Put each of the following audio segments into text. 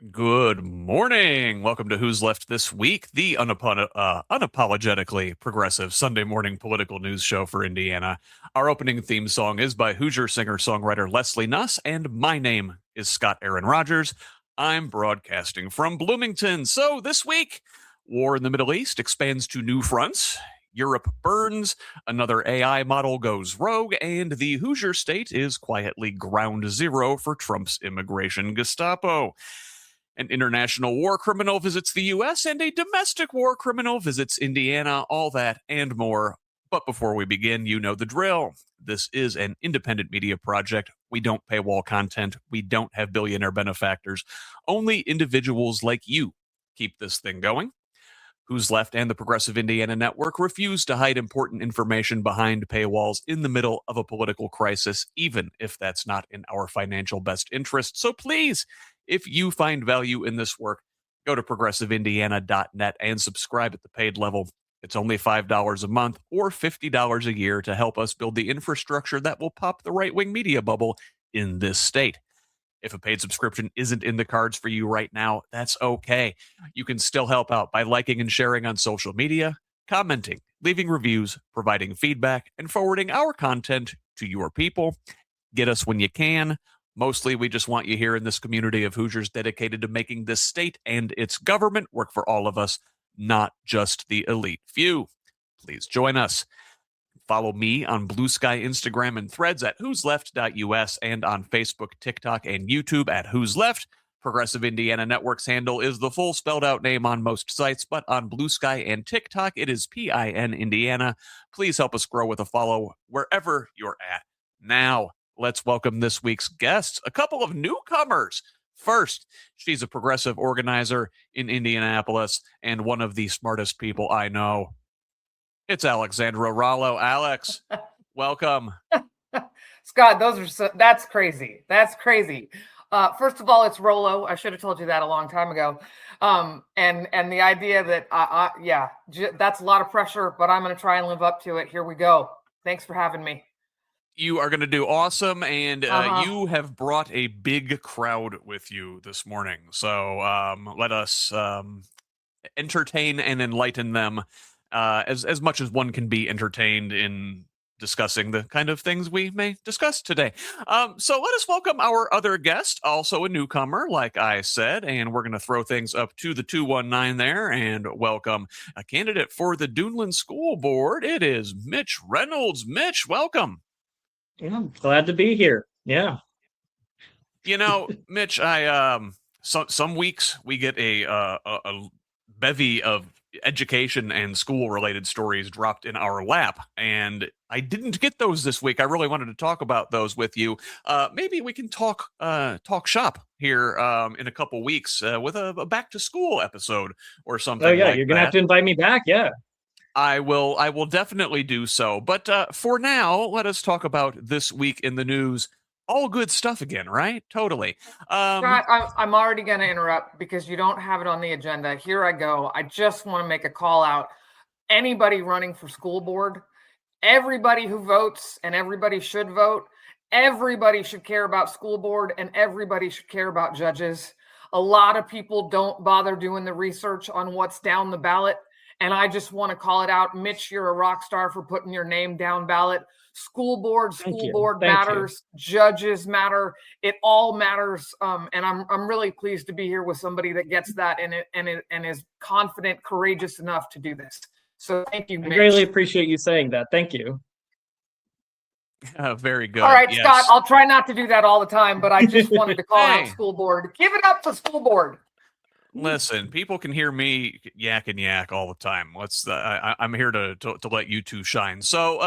Good morning. Welcome to Who's Left This Week, the unapologetically progressive Sunday morning political news show for Indiana. Our opening theme song is by Hoosier singer-songwriter Leslie Nuss, and my name is Scott Aaron Rogers. I'm broadcasting from Bloomington. So this week, war in the Middle East expands to new fronts. Europe burns, another AI model goes rogue, and the Hoosier state is quietly ground zero for Trump's immigration Gestapo. An international war criminal visits the U.S., and a domestic war criminal visits Indiana. All that and more. But before we begin, you know the drill. This is an independent media project. We don't paywall content. We don't have billionaire benefactors. Only individuals like you keep this thing going. Who's Left and the Progressive Indiana Network refuse to hide important information behind paywalls in the middle of a political crisis, even if that's not in our financial best interest. So please, if you find value in this work, go to progressiveindiana.net and subscribe at the paid level. It's only $5 a month or $50 a year to help us build the infrastructure that will pop the right-wing media bubble in this state. If a paid subscription isn't in the cards for you right now, that's okay. You can still help out by liking and sharing on social media, commenting, leaving reviews, providing feedback, and forwarding our content to your people. Get us when you can. Mostly, we just want you here in this community of Hoosiers dedicated to making this state and its government work for all of us, not just the elite few. Please join us. Follow me on Blue Sky, Instagram, and Threads at who'sleft.us and on Facebook, TikTok, and YouTube at Who's Left. Progressive Indiana Network's handle is the full spelled out name on most sites, but on Blue Sky and TikTok, it is PIN Indiana. Please help us grow with a follow wherever you're at. Now, let's welcome this week's guests, a couple of newcomers. First, she's a progressive organizer in Indianapolis and one of the smartest people I know. It's Alexandra Rollo. Alex, welcome. Scott, that's crazy. That's crazy. First of all, it's Rollo. I should have told you that a long time ago. And the idea that, that's a lot of pressure, but I'm going to try and live up to it. Here we go. Thanks for having me. You are going to do awesome, and you have brought a big crowd with you this morning. So let us entertain and enlighten them as much as one can be entertained in discussing the kind of things we may discuss today. So let us welcome our other guest, also a newcomer, like I said, and we're going to throw things up to the 219 there and welcome a candidate for the Duneland School Board. It is Mitch Reynolds. Mitch, welcome. Yeah, I'm glad to be here. Yeah. You know, Mitch, some weeks we get a bevy of education and school related stories dropped in our lap, and I didn't get those this week. I really wanted to talk about those with you. Maybe we can talk shop here in a couple weeks with a back to school episode or something. Oh yeah, like you're gonna that. have to invite me back. Yeah, I will definitely do so. But for now, let us talk about this week in the news. All good stuff again, right? Totally. Scott, I'm already going to interrupt because you don't have it on the agenda. Here I go. I just want to make a call out. Anybody running for school board, everybody who votes, and everybody should vote, everybody should care about school board, and everybody should care about judges. A lot of people don't bother doing the research on what's down the ballot. And I just want to call it out. Mitch, you're a rock star for putting your name down ballot. School board matters. Judges matter. It all matters. And I'm really pleased to be here with somebody that gets that and is confident, courageous enough to do this. So thank you, Mitch. I greatly appreciate you saying that. Thank you. Very good. All right, yes. Scott, I'll try not to do that all the time, but I just wanted to call out school board. Give it up to school board. Listen, people can hear me yak and yak all the time. I'm here to let you two shine. So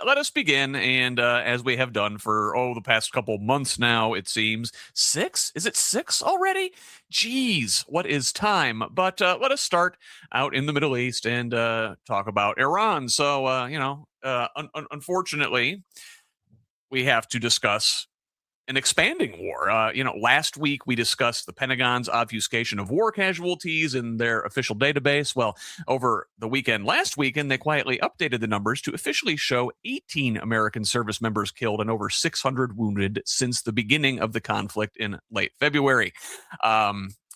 let us begin. And as we have done for the past couple months now, it seems 6. Is it 6 already? Geez, what is time? But let us start out in the Middle East and talk about Iran. So unfortunately, we have to discuss an expanding war. Last week we discussed the Pentagon's obfuscation of war casualties in their official database. Well, over the last weekend, they quietly updated the numbers to officially show 18 American service members killed and over 600 wounded since the beginning of the conflict in late February.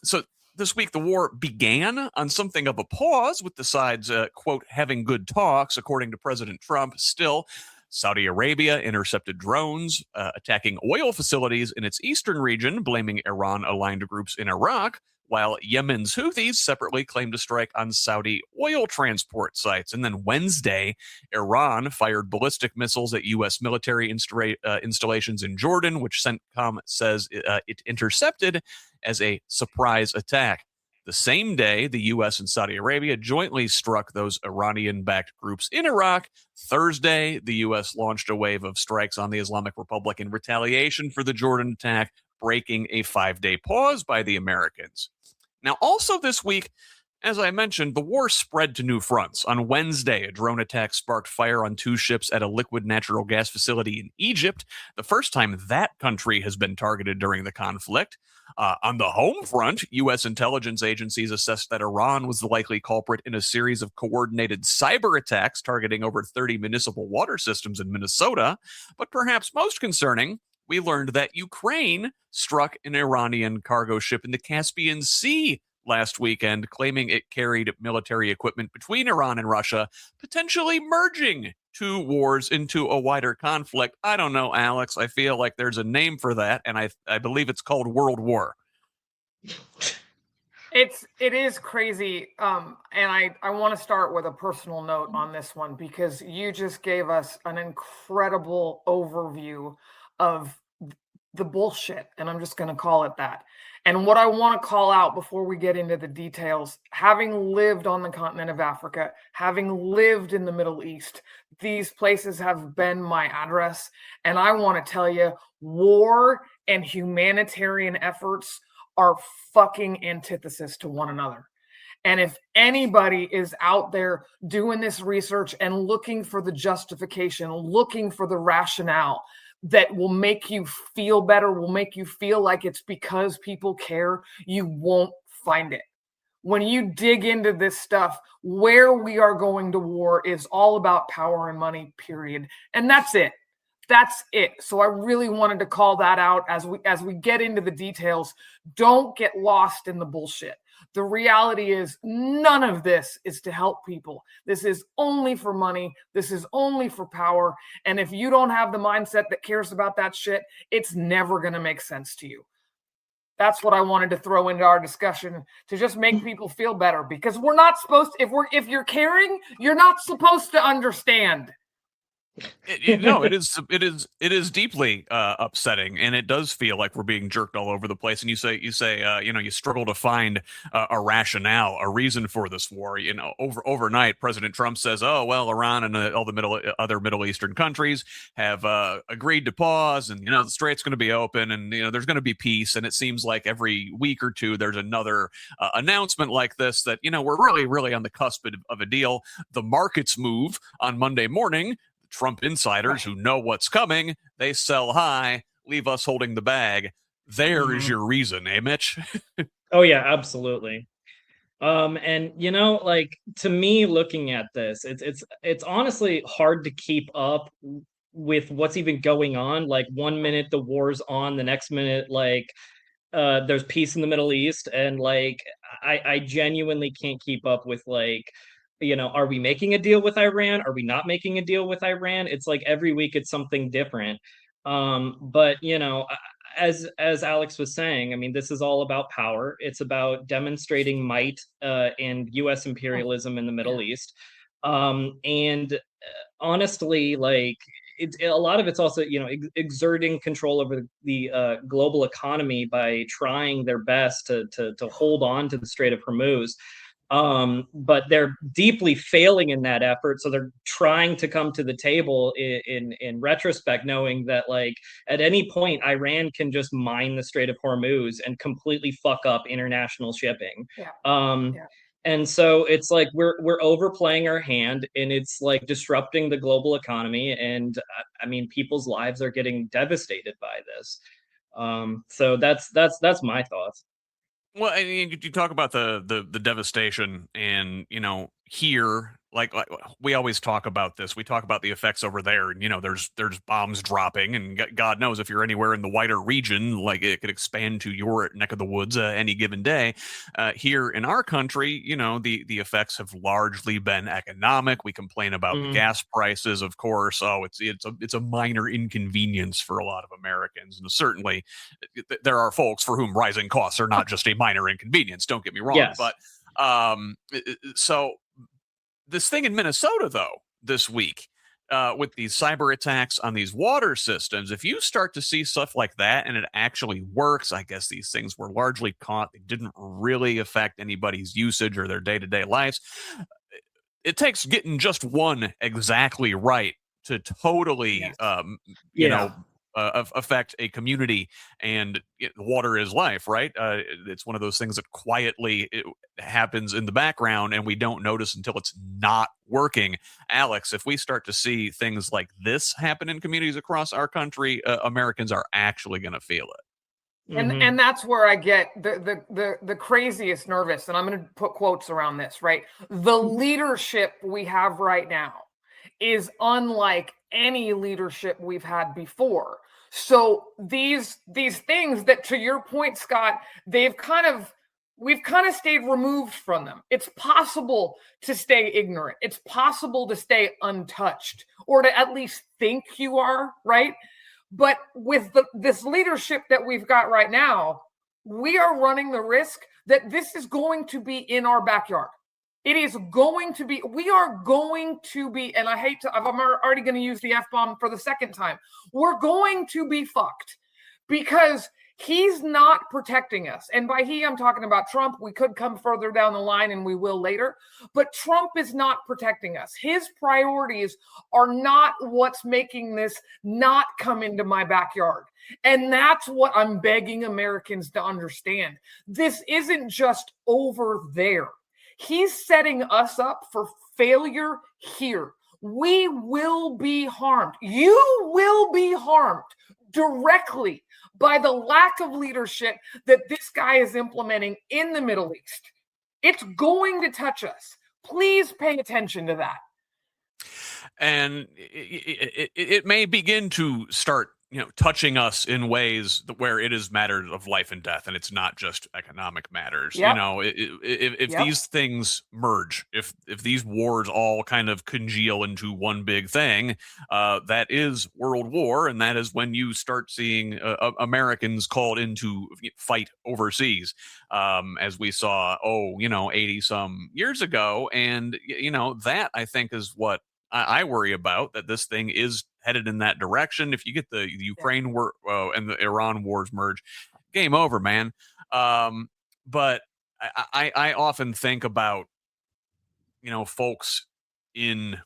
So this week, the war began on something of a pause with the sides, quote, having good talks, according to President Trump. Still, Saudi Arabia intercepted drones attacking oil facilities in its eastern region, blaming Iran-aligned groups in Iraq, while Yemen's Houthis separately claimed to strike on Saudi oil transport sites. And then Wednesday, Iran fired ballistic missiles at U.S. military installations in Jordan, which CENTCOM says it intercepted as a surprise attack. The same day, the U.S. and Saudi Arabia jointly struck those Iranian-backed groups in Iraq. Thursday, the U.S. launched a wave of strikes on the Islamic Republic in retaliation for the Jordan attack, breaking a 5-day pause by the Americans. Now, also this week, as I mentioned, the war spread to new fronts. On Wednesday, a drone attack sparked fire on 2 ships at a liquid natural gas facility in Egypt, the first time that country has been targeted during the conflict. On the home front, U.S. intelligence agencies assessed that Iran was the likely culprit in a series of coordinated cyber attacks targeting over 30 municipal water systems in Minnesota. But perhaps most concerning, we learned that Ukraine struck an Iranian cargo ship in the Caspian Sea last weekend, claiming it carried military equipment between Iran and Russia, potentially merging 2 wars into a wider conflict. I don't know, Alex. I feel like there's a name for that, and I believe it's called World War. It is crazy, and I want to start with a personal note on this one, because you just gave us an incredible overview of the bullshit, and I'm just going to call it that. And what I want to call out before we get into the details, having lived on the continent of Africa, having lived in the Middle East, these places have been my address. And I want to tell you, war and humanitarian efforts are fucking antithesis to one another. And if anybody is out there doing this research and looking for the justification, looking for the rationale that will make you feel better, will make you feel like it's because people care, you won't find it. When you dig into this stuff, where we are going to war is all about power and money, period. And that's it. That's it. So I really wanted to call that out as we get into the details. Don't get lost in the bullshit. The reality is none of this is to help people. This is only for money. This is only for power. And if you don't have the mindset that cares about that shit, it's never going to make sense to you. That's what I wanted to throw into our discussion, to just make people feel better, because we're not supposed to, if you're caring, you're not supposed to understand. It is deeply upsetting, and it does feel like we're being jerked all over the place. And you say, you struggle to find a rationale, a reason for this war. Overnight, President Trump says, "Oh well, Iran and all the other Middle Eastern countries have agreed to pause, and the strait's going to be open, and there's going to be peace." And it seems like every week or two there's another announcement like this that we're really, really on the cusp of a deal. The markets move on Monday morning. Trump insiders who know what's coming, they sell high, leave us holding the bag. There is your reason, eh, Mitch? Oh yeah, absolutely. And to me, looking at this, it's honestly hard to keep up with what's even going on. Like, one minute the war's on, the next minute there's peace in the Middle East, and I genuinely can't keep up with are we making a deal with Iran? Are we not making a deal with Iran? It's like every week it's something different. But as Alex was saying, I mean, this is all about power. It's about demonstrating might and U.S. imperialism in the Middle East. And honestly, a lot of it's also exerting control over the global economy by trying their best to hold on to the Strait of Hormuz. But they're deeply failing in that effort. So they're trying to come to the table in retrospect, knowing that at any point, Iran can just mine the Strait of Hormuz and completely fuck up international shipping. Yeah. And so it's like we're overplaying our hand, and it's disrupting the global economy. And I mean, people's lives are getting devastated by this. So that's my thoughts. Well, I mean, you talk about the devastation, and here like we always talk about this. We talk about the effects over there, and there's bombs dropping, and God knows if you're anywhere in the wider region, like it could expand to your neck of the woods any given day. Here in our country, the effects have largely been economic. We complain about the gas prices, of course. Oh, it's a minor inconvenience for a lot of Americans, and certainly there are folks for whom rising costs are not just a minor inconvenience. Don't get me wrong, Yes. but so. This thing in Minnesota, though, this week, with these cyber attacks on these water systems, if you start to see stuff like that and it actually works, I guess these things were largely caught. They didn't really affect anybody's usage or their day-to-day lives. It takes getting just one exactly right to totally, affect a community, and water is life, right? It's one of those things that quietly it happens in the background and we don't notice until it's not working. Alex, if we start to see things like this happen in communities across our country, Americans are actually going to feel it. And that's where I get the craziest nervous, and I'm going to put quotes around this, right? The leadership we have right now is unlike any leadership we've had before. So these things that, to your point, Scott, we've kind of stayed removed from them. It's possible to stay ignorant. It's possible to stay untouched, or to at least think you are, right? But with this leadership that we've got right now, we are running the risk that this is going to be in our backyard. It is going to be, we are going to be, and I'm already going to use the F-bomb for the second time. We're going to be fucked because he's not protecting us. And by he, I'm talking about Trump. We could come further down the line, and we will later. But Trump is not protecting us. His priorities are not what's making this not come into my backyard. And that's what I'm begging Americans to understand. This isn't just over there. He's setting us up for failure here. We will be harmed. You will be harmed directly by the lack of leadership that this guy is implementing in the Middle East. It's going to touch us. Please pay attention to that. And it may begin to start touching us in ways where it is matters of life and death, and it's not just economic matters. Yep. If these things merge, if these wars all kind of congeal into one big thing, that is world war, and that is when you start seeing Americans called into fight overseas, as we saw 80 some years ago. And that, I think, is what I worry about, that this thing is headed in that direction. If you get the Ukraine war and the Iran wars merge, game over, man. But I often think about, folks in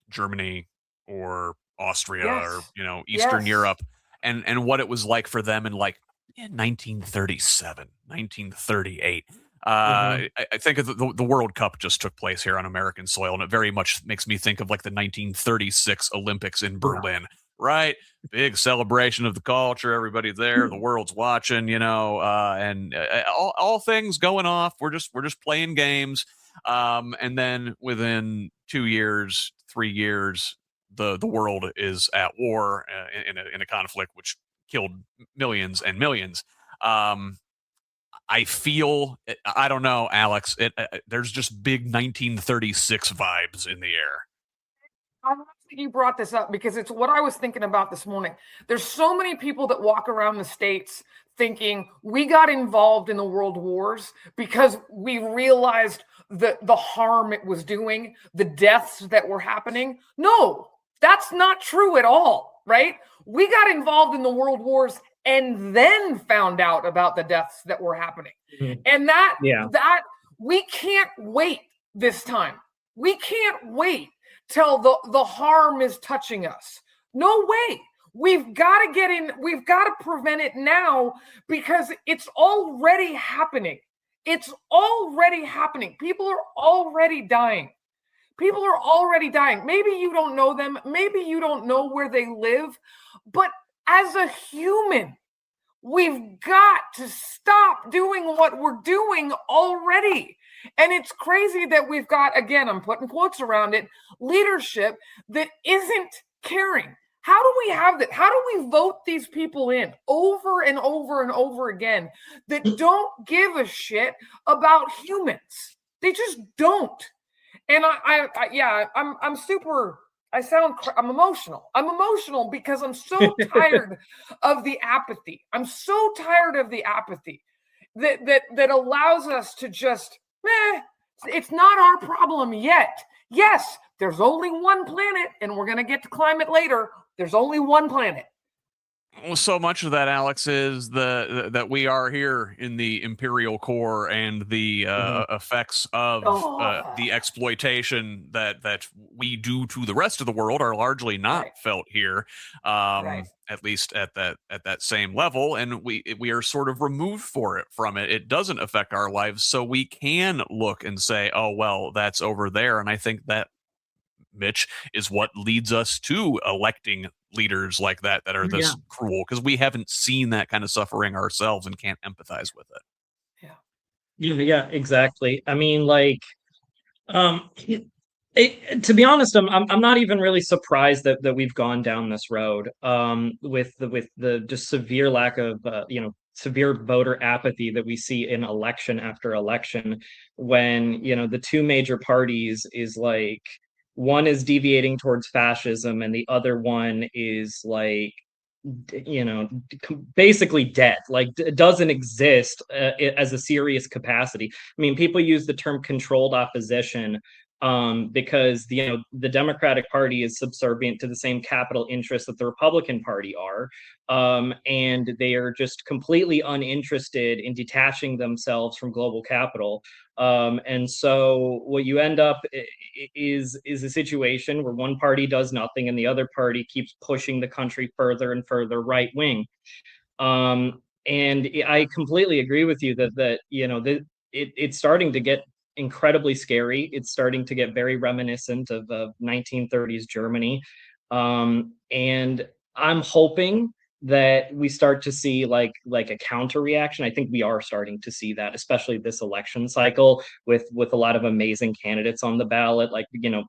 Germany or Austria or, Eastern Europe, and what it was like for them in 1937, 1938. I think of the World Cup just took place here on American soil, and it very much makes me think of the 1936 Olympics in Berlin, right? Big celebration of the culture. Everybody's there. The world's watching, and all things going off. We're just playing games. And then within 2 years, 3 years, the world is at war in a conflict which killed millions and millions. I feel, I don't know, Alex, there's just big 1936 vibes in the air. I'm glad that you brought this up, because it's what I was thinking about this morning. There's so many people that walk around the States thinking we got involved in the world wars because we realized the harm it was doing, the deaths that were happening. No, that's not true at all, right? We got involved in the world wars and then found out about the deaths that were happening. And that we can't wait this time. We can't wait till the harm is touching us. No way. We've got to get in. We've got to prevent it now, because it's already happening. It's already happening. People are already dying. People are already dying. Maybe you don't know them. Maybe you don't know where they live. But as a human, We've got to stop doing what we're doing already. And it's crazy that we've got, again, I'm putting quotes around it, leadership that isn't caring. How do we have that? How do we vote these people in over and over and over again that don't give a shit about humans? They just don't. And I'm emotional. I'm emotional because I'm so tired of the apathy. I'm so tired of the apathy that allows us to just, it's not our problem yet. Yes, there's only one planet, and we're going to get to climate later. There's only one planet. Well, so much of that, Alex, is that we are here in the imperial core, and the effects of the exploitation that we do to the rest of the world are largely not felt here, at least at that same level, and we are sort of removed from it. It doesn't affect our lives, so we can look and say, oh well, that's over there. And I think that, Mitch, is what leads us to electing leaders like that are this cruel, because we haven't seen that kind of suffering ourselves and can't empathize with it. Yeah, exactly. I mean, like, to be honest, I'm not even really surprised that we've gone down this road, with the just severe lack of severe voter apathy that we see in election after election, when the two major parties is like, one is deviating towards fascism and the other one is like, basically dead, like doesn't exist as a serious capacity. I mean, people use the term controlled opposition because the Democratic Party is subservient to the same capital interests that the Republican Party are, and they are just completely uninterested in detaching themselves from global capital. And so what you end up is a situation where one party does nothing and the other party keeps pushing the country further and further right wing. And I completely agree with you that it's starting to get incredibly scary. It's starting to get very reminiscent of 1930s Germany. And I'm hoping that we start to see like a counter reaction. I think we are starting to see that, especially this election cycle with a lot of amazing candidates on the ballot, like,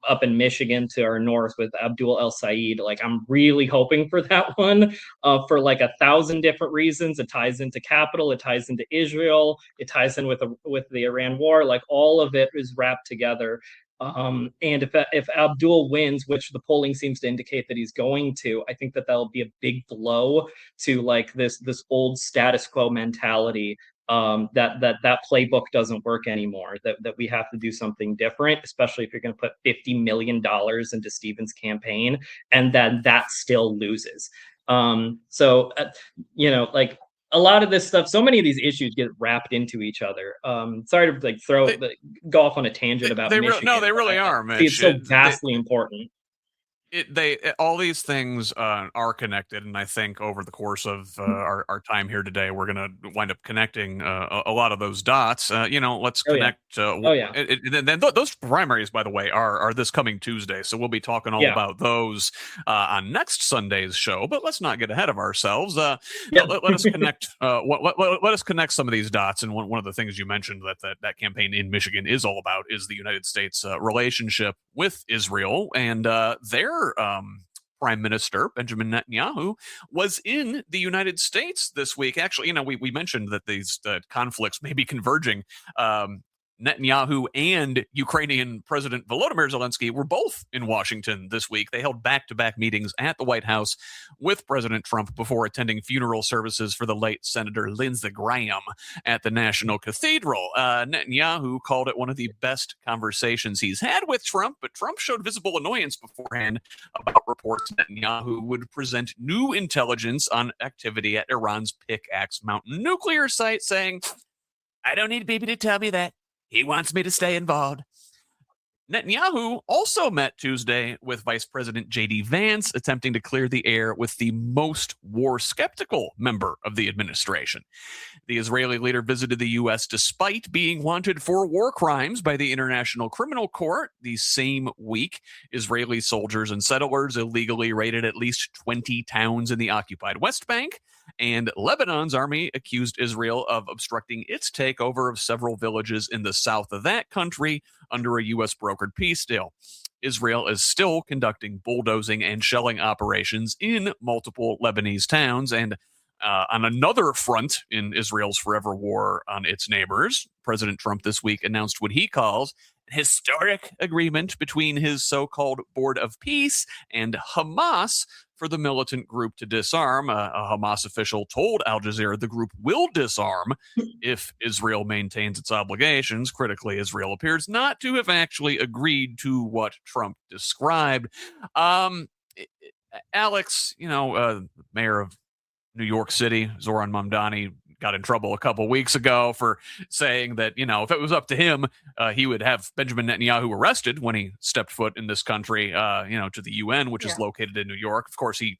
up in Michigan to our north with Abdul El Sayed. Like, I'm really hoping for that one, for like 1,000 different reasons. It ties into capital, it ties into Israel, it ties in with the Iran war. Like, all of it is wrapped together. And if Abdul wins, which the polling seems to indicate that he's going to, I think that'll be a big blow to like this old status quo mentality, that playbook doesn't work anymore, that we have to do something different, especially if you're going to put $50 million into Stephen's campaign and then that still loses. Like, a lot of this stuff, so many of these issues get wrapped into each other. Sorry to like go off on a tangent about Michigan. They really are, Mitch. It's so vastly important. All these things are connected, and I think over the course of our time here today, we're going to wind up connecting a lot of those dots. Let's connect. Then those primaries, by the way, are this coming Tuesday, so we'll be talking all about those on next Sunday's show. But let's not get ahead of ourselves. Let us connect. Let us connect some of these dots. And one of the things you mentioned that campaign in Michigan is all about is the United States relationship with Israel, and their Prime Minister Benjamin Netanyahu was in the United States this week. Actually, we mentioned that these conflicts may be converging. Netanyahu and Ukrainian President Volodymyr Zelensky were both in Washington this week. They held back-to-back meetings at the White House with President Trump before attending funeral services for the late Senator Lindsey Graham at the National Cathedral. Netanyahu called it one of the best conversations he's had with Trump, but Trump showed visible annoyance beforehand about reports Netanyahu would present new intelligence on activity at Iran's Pickaxe Mountain nuclear site, saying, "I don't need Bibi to tell me that. He wants me to stay involved." Netanyahu also met Tuesday with Vice President J.D. Vance, attempting to clear the air with the most war-skeptical member of the administration. The Israeli leader visited the U.S. despite being wanted for war crimes by the International Criminal Court. The same week, Israeli soldiers and settlers illegally raided at least 20 towns in the occupied West Bank. And Lebanon's army accused Israel of obstructing its takeover of several villages in the south of that country under a U.S. brokered peace deal. Israel is still conducting bulldozing and shelling operations in multiple Lebanese towns. And on another front in Israel's forever war on its neighbors, President Trump this week announced what he calls an historic agreement between his so-called Board of Peace and Hamas for the militant group to disarm. A Hamas official told Al Jazeera the group will disarm if Israel maintains its obligations. Critically, Israel appears not to have actually agreed to what Trump described. Alex, mayor of New York City, Zoran Mamdani, got in trouble a couple weeks ago for saying that, if it was up to him, he would have Benjamin Netanyahu arrested when he stepped foot in this country, to the UN, which is located in New York. Of course, he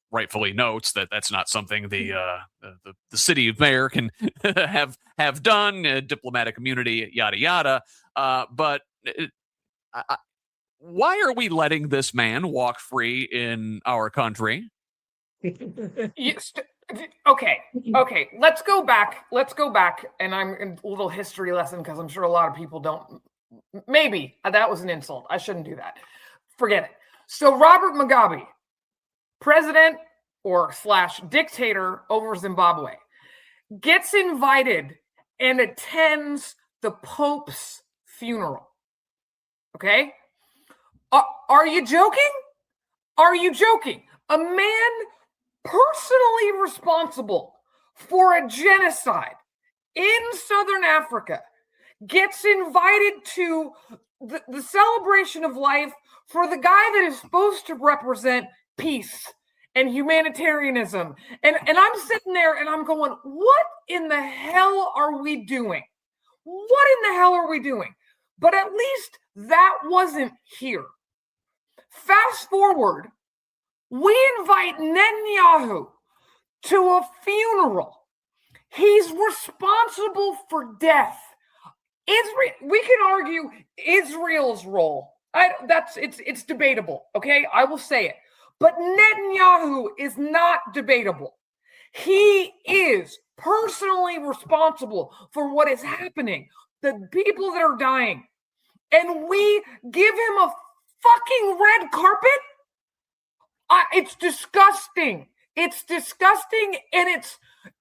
rightfully notes that that's not something the city mayor can have done, diplomatic immunity, yada, yada. But why are we letting this man walk free in our country? Okay. Let's go back. And I'm in a little history lesson because I'm sure a lot of people don't. Maybe that was an insult. I shouldn't do that. Forget it. So Robert Mugabe, president or / dictator over Zimbabwe, gets invited and attends the Pope's funeral. Okay. Are you joking? Are you joking? A man personally responsible for a genocide in Southern Africa gets invited to the celebration of life for the guy that is supposed to represent peace and humanitarianism. And I'm sitting there and I'm going, what in the hell are we doing? What in the hell are we doing? But at least that wasn't here. Fast forward, we invite Netanyahu to a funeral. He's responsible for death. We can argue Israel's role. It's debatable, okay? I will say it. But Netanyahu is not debatable. He is personally responsible for what is happening, the people that are dying. And we give him a fucking red carpet? It's disgusting. It's disgusting, and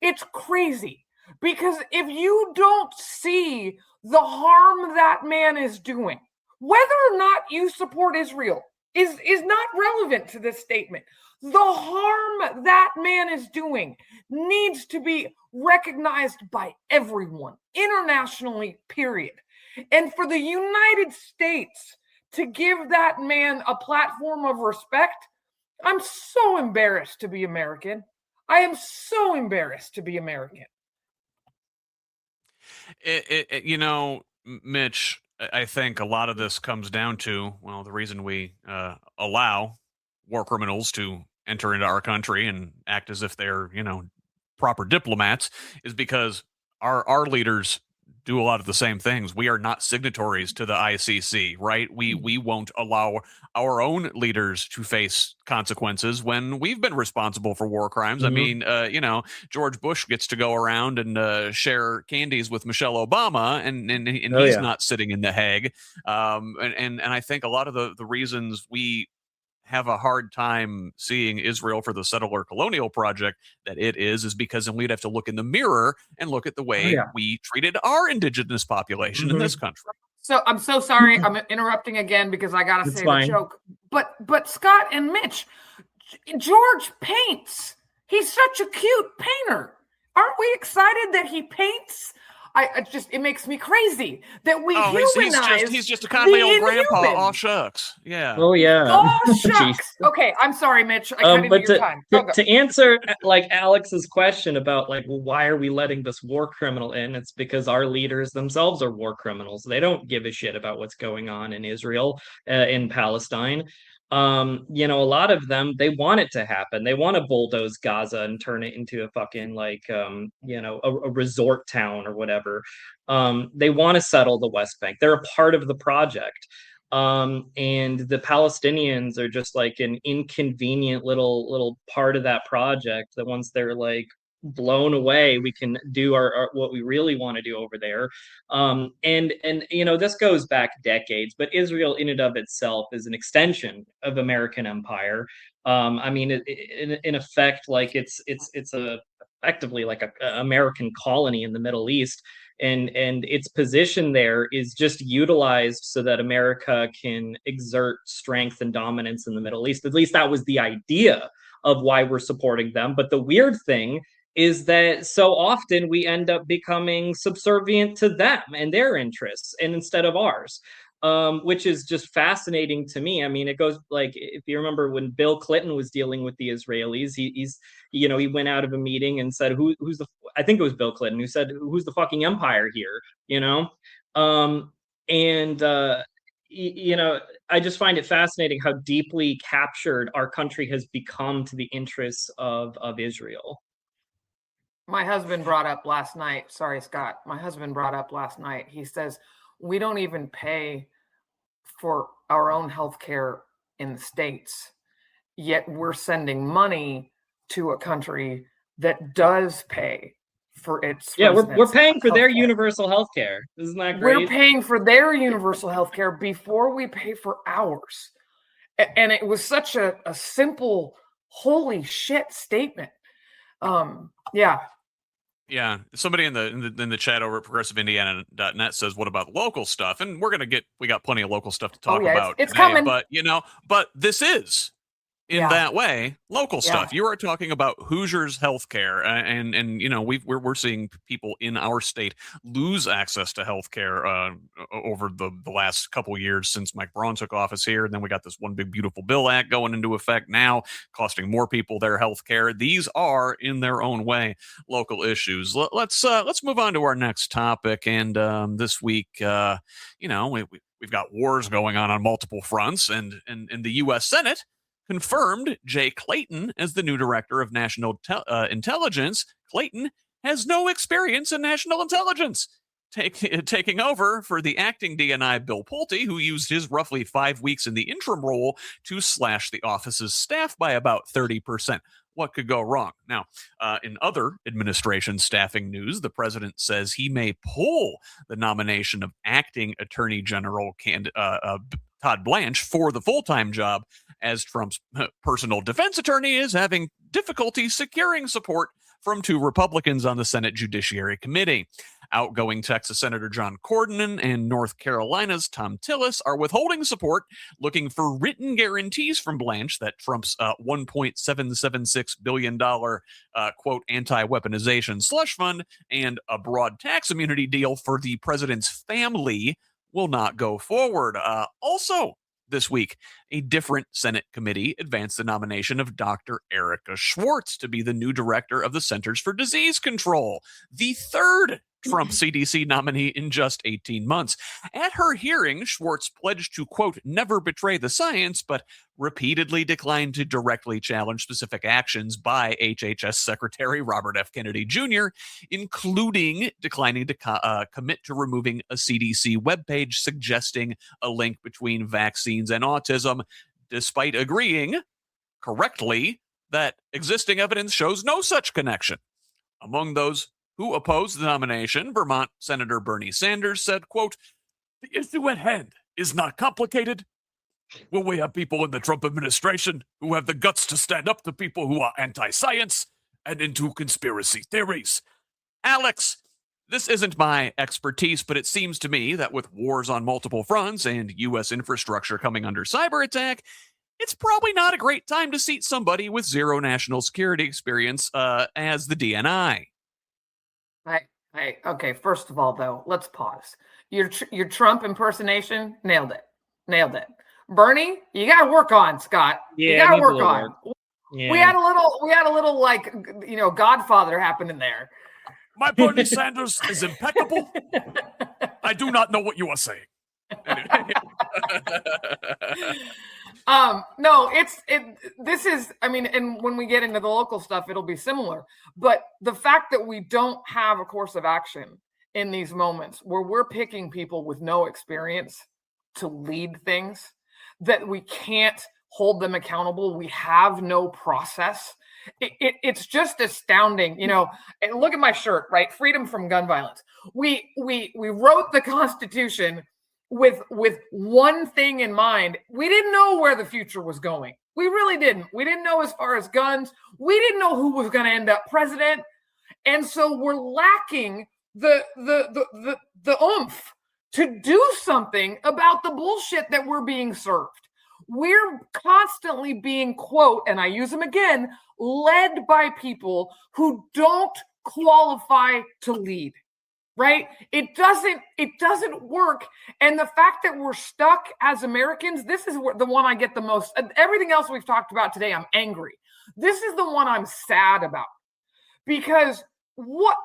it's crazy. Because if you don't see the harm that man is doing, whether or not you support Israel is not relevant to this statement. The harm that man is doing needs to be recognized by everyone, internationally, period. And for the United States to give that man a platform of respect, I'm so embarrassed to be American. I am so embarrassed to be American. Mitch, I think a lot of this comes down to, the reason we allow war criminals to enter into our country and act as if they're, proper diplomats is because our leaders do a lot of the same things. We are not signatories to the ICC, right? We won't allow our own leaders to face consequences when we've been responsible for war crimes. Mm-hmm. I mean, George Bush gets to go around and share candies with Michelle Obama, and he's not sitting in The Hague. And I think a lot of the reasons we have a hard time seeing Israel for the settler colonial project that it is because then we'd have to look in the mirror and look at the way we treated our indigenous population in this country. So I'm so sorry. I'm interrupting again because I got to say the joke. But Scott and Mitch, George paints. He's such a cute painter. Aren't we excited that he paints? It makes me crazy that we humanize. He's just a kindly old grandpa. Oh shucks, yeah. Oh yeah. Oh shucks. Okay, I'm sorry, Mitch. I cut into your time. To answer Alex's question about why are we letting this war criminal in? It's because our leaders themselves are war criminals. They don't give a shit about what's going on in Israel, in Palestine. A lot of them, they want it to happen. They want to bulldoze Gaza and turn it into a fucking a resort town or whatever. They want to settle the West Bank. They're a part of the project. And the Palestinians are just like an inconvenient little part of that project, that once they're like blown away, we can do our what we really want to do over there. And this goes back decades, but Israel in and of itself is an extension of American empire. I mean, in effect, like it's effectively like a American colony in the Middle East, and its position there is just utilized so that America can exert strength and dominance in the Middle East. At least that was the idea of why we're supporting them. But the weird thing is that so often we end up becoming subservient to them and their interests, and instead of ours, which is just fascinating to me. I mean, it goes like, if you remember when Bill Clinton was dealing with the Israelis, he went out of a meeting and said, who's the, I think it was Bill Clinton who said, who's the fucking empire here, I just find it fascinating how deeply captured our country has become to the interests of Israel. My husband brought up last night, sorry, Scott, my husband brought up last night, he says, we don't even pay for our own health care in the States, yet we're sending money to a country that does pay for its. Yeah, we're paying for their universal health care. Isn't that great? We're paying for their universal health care before we pay for ours. And it was such a simple, holy shit statement. Yeah, somebody in the chat over at progressiveindiana.net says, "What about local stuff?" And we got plenty of local stuff to talk about. It's today, coming. But this is in that way local stuff. You are talking about Hoosiers healthcare, and we're seeing people in our state lose access to healthcare over the last couple years since Mike Braun took office here, and then we got this one big beautiful bill act going into effect now, costing more people their healthcare. These are in their own way local issues. Let's move on to our next topic, and this week, we've got wars going on multiple fronts, and the U.S. Senate confirmed Jay Clayton as the new director of national intelligence. Clayton has no experience in national intelligence, taking over for the acting DNI Bill Pulte, who used his roughly 5 weeks in the interim role to slash the office's staff by about 30%. What could go wrong? Now, in other administration staffing news, the president says he may pull the nomination of acting Attorney General Todd Blanche for the full-time job, as Trump's personal defense attorney is having difficulty securing support from 2 Republicans on the Senate Judiciary Committee. Outgoing Texas Senator John Cornyn and North Carolina's Tom Tillis are withholding support, looking for written guarantees from Blanche that Trump's $1.776 billion, quote, anti-weaponization slush fund and a broad tax immunity deal for the president's family will not go forward. Also, this week, a different Senate committee advanced the nomination of Dr. Erica Schwartz to be the new director of the Centers for Disease Control, the third Trump CDC nominee in just 18 months. At her hearing, Schwartz pledged to, quote, never betray the science, but repeatedly declined to directly challenge specific actions by HHS Secretary Robert F. Kennedy Jr., including declining to commit to removing a CDC webpage suggesting a link between vaccines and autism, despite agreeing correctly that existing evidence shows no such connection. Among those who opposed the nomination, Vermont Senator Bernie Sanders said, quote, the issue at hand is not complicated. Will we have people in the Trump administration who have the guts to stand up to people who are anti-science and into conspiracy theories? Alex, this isn't my expertise, but it seems to me that with wars on multiple fronts and U.S. infrastructure coming under cyber attack, it's probably not a great time to seat somebody with zero national security experience as the DNI. Okay, first of all, though, let's pause. Your Trump impersonation, nailed it. Bernie, you got to work on, Scott. Yeah, you got to work on. Yeah. We had a little like, Godfather happening there. My Bernie Sanders is impeccable. I do not know what you are saying. No, this is, and when we get into the local stuff, it'll be similar. But the fact that we don't have a course of action in these moments where we're picking people with no experience to lead things, that we can't hold them accountable. We have no process. It's just astounding. You know, and look at my shirt, right? Freedom from gun violence. We wrote the Constitution with one thing in mind. We didn't know where the future was going. We really didn't. We didn't know as far as guns. We didn't know who was going to end up president. And so we're lacking the oomph to do something about the bullshit that we're being served. We're constantly being, quote, and I use them again, led by people who don't qualify to lead, right? It doesn't work. And the fact that we're stuck as Americans, this is the one I get the most. Everything else we've talked about today, I'm angry. This is the one I'm sad about, because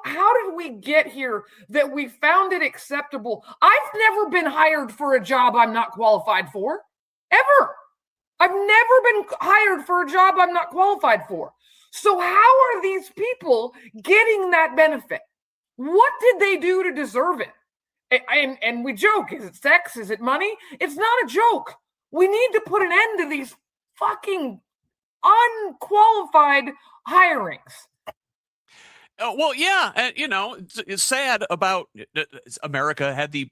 how did we get here that we found it acceptable? I've never been hired for a job I'm not qualified for, ever. I've never been hired for a job I'm not qualified for. So how are these people getting that benefit? What did they do to deserve it? And we joke, is it sex? Is it money? It's not a joke. We need to put an end to these fucking unqualified hirings. Well, yeah, and you know, it's sad about America had the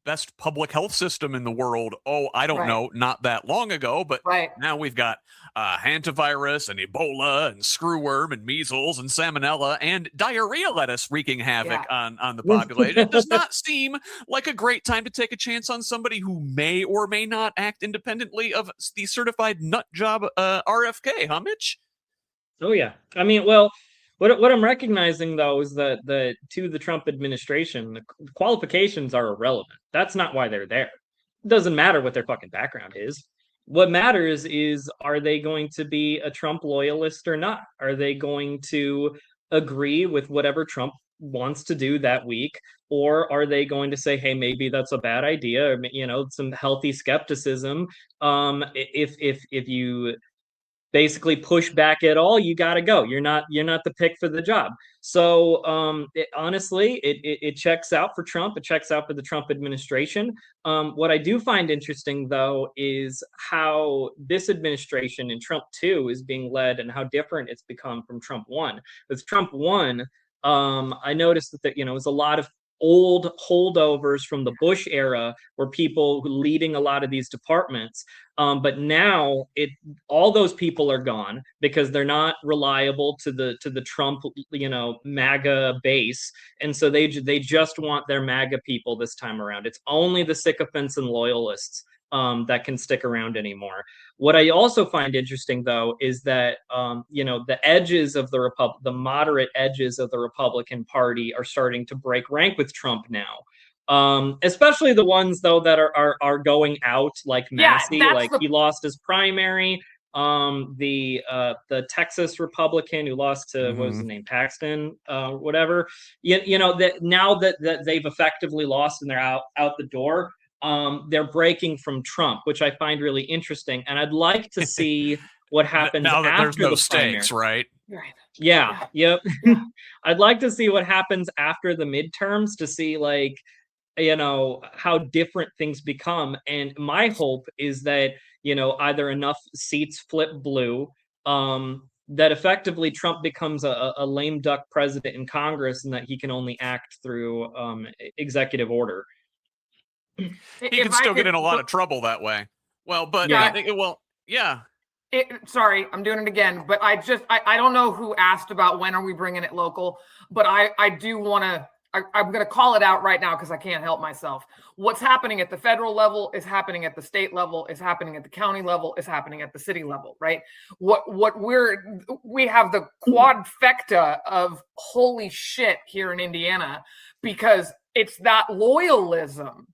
best public health system in the world. Oh, I don't know, not that long ago, but now we've got hantavirus and Ebola and screwworm and measles and salmonella and diarrhea lettuce wreaking havoc on the population. It does not seem like a great time to take a chance on somebody who may or may not act independently of the certified nut job RFK, huh, Mitch? Oh yeah, I mean, well. What I'm recognizing, though, is that to the Trump administration, the qualifications are irrelevant. That's not why they're there. It doesn't matter what their fucking background is. What matters is, are they going to be a Trump loyalist or not? Are they going to agree with whatever Trump wants to do that week? Or are they going to say, hey, maybe that's a bad idea, or, you know, some healthy skepticism? If you basically push back at all, you got to go. You're not the pick for the job. So honestly, it checks out for Trump. It checks out for the Trump administration. What I do find interesting, though, is how this administration and Trump 2 is being led, and how different it's become from Trump 1. With Trump 1, I noticed that it was a lot of old holdovers from the Bush era were people leading a lot of these departments. But now all those people are gone because they're not reliable to the Trump, MAGA base. And so they just want their MAGA people this time around. It's only the sycophants and loyalists that can stick around anymore. What I also find interesting, though, is that the edges of the moderate edges of the Republican Party are starting to break rank with Trump now. Especially the ones, though, that are going out, like Massey, he lost his primary. The Texas Republican who lost to what was his name, Paxton, whatever. That now that they've effectively lost and they're out the door. They're breaking from Trump, which I find really interesting, and I'd like to see what happens now that after there's no the stakes, primary. right? Yeah. Yep. I'd like to see what happens after the midterms to see, how different things become. And my hope is that either enough seats flip blue, that effectively Trump becomes a lame duck president in Congress, and that he can only act through executive order. He can still get in a lot of trouble that way. Well, but sorry, I'm doing it again. But I don't know who asked about when are we bringing it local, but I do want to. I'm going to call it out right now because I can't help myself. What's happening at the federal level is happening at the state level, is happening at the county level, is happening at the city level, right? We have the quadfecta of holy shit here in Indiana, because it's that loyalism,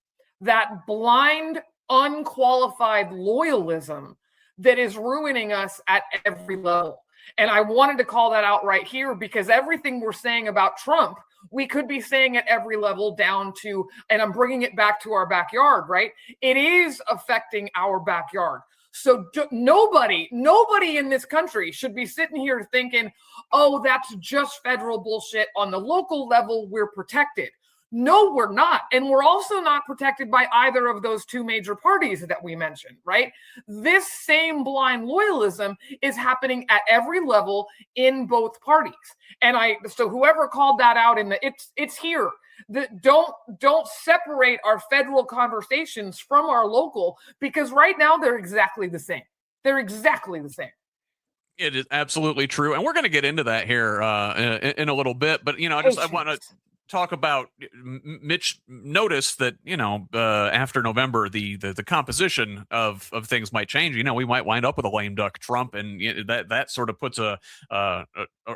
that blind, unqualified loyalism that is ruining us at every level. And I wanted to call that out right here, because everything we're saying about Trump, we could be saying at every level down to, and I'm bringing it back to our backyard, right? It is affecting our backyard. So nobody in this country should be sitting here thinking, oh, that's just federal bullshit. On the local level, we're protected. No, we're not. And we're also not protected by either of those two major parties that we mentioned, right? This same blind loyalism is happening at every level in both parties. And so whoever called that out it's here. Don't separate our federal conversations from our local, because right now they're exactly the same. They're exactly the same. It is absolutely true. And we're going to get into that here in a little bit. But, I want to talk about Mitch. Notice that after November the composition of things might change. We might wind up with a lame duck Trump, and that sort of puts a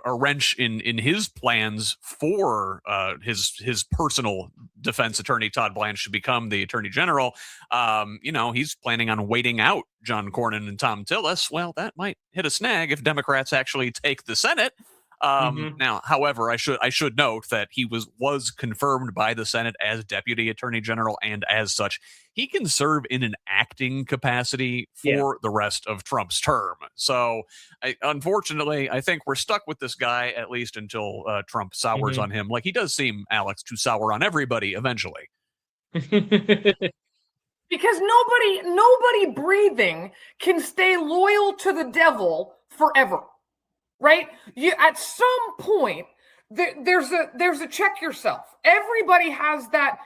wrench in his plans for his personal defense attorney Todd Blanche to become the attorney general. He's planning on waiting out John Cornyn and Tom Tillis. Well, that might hit a snag if Democrats actually take the Senate. Now, however, I should note that he was confirmed by the Senate as Deputy Attorney General, and as such, he can serve in an acting capacity for the rest of Trump's term. So, unfortunately, I think we're stuck with this guy at least until Trump sours on him. Like he does seem, Alex, to sour on everybody eventually. Because nobody breathing can stay loyal to the devil forever. Right? At some point, there's a check yourself. Everybody has that.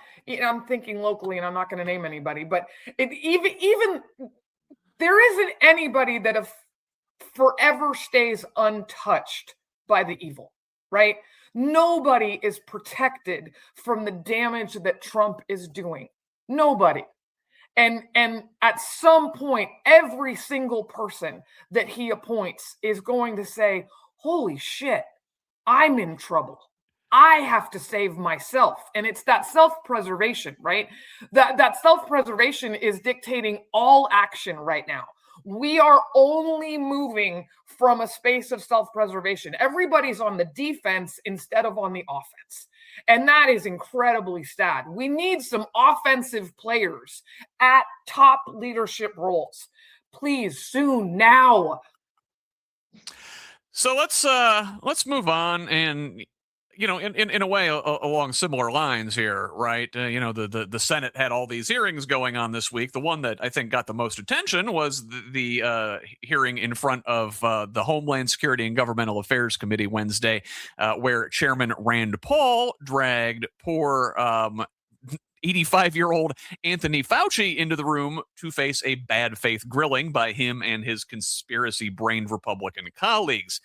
I'm thinking locally, and I'm not going to name anybody, but even there isn't anybody that forever stays untouched by the evil. Right? Nobody is protected from the damage that Trump is doing. Nobody. And at some point, every single person that he appoints is going to say, holy shit, I'm in trouble. I have to save myself. And it's that self-preservation, right? That self-preservation is dictating all action right now. We are only moving from a space of self-preservation. Everybody's on the defense instead of on the offense. And that is incredibly sad. We need some offensive players at top leadership roles. Please, soon, now. So let's move on, and in a way along similar lines here, right? The Senate had all these hearings going on this week. The one that I think got the most attention was the hearing in front of the Homeland Security and Governmental Affairs Committee Wednesday, where Chairman Rand Paul dragged poor 85-year-old Anthony Fauci into the room to face a bad faith grilling by him and his conspiracy-brained Republican colleagues.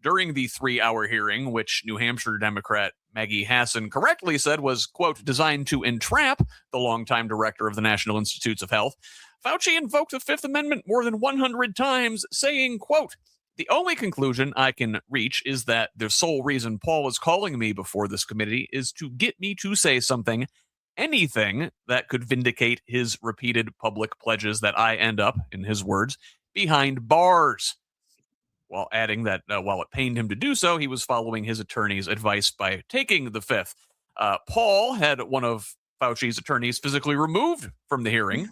During the 3-hour hearing, which New Hampshire Democrat Maggie Hassan correctly said was, quote, designed to entrap the longtime director of the National Institutes of Health, Fauci invoked the Fifth Amendment more than 100 times, saying, quote, the only conclusion I can reach is that the sole reason Paul is calling me before this committee is to get me to say something, anything that could vindicate his repeated public pledges that I end up, in his words, behind bars. While adding that while it pained him to do so, he was following his attorney's advice by taking the Fifth. Paul had one of Fauci's attorneys physically removed from the hearing,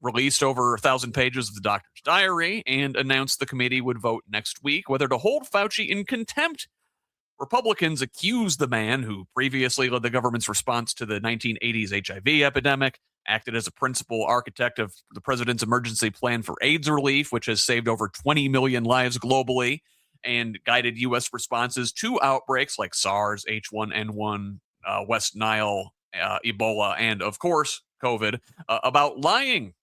released over 1,000 pages of the doctor's diary, and announced the committee would vote next week whether to hold Fauci in contempt. Republicans accused the man, who previously led the government's response to the 1980s HIV epidemic, acted as a principal architect of the president's emergency plan for AIDS relief, which has saved over 20 million lives globally, and guided U.S. responses to outbreaks like SARS, H1N1, West Nile, Ebola, and, of course, COVID, about lying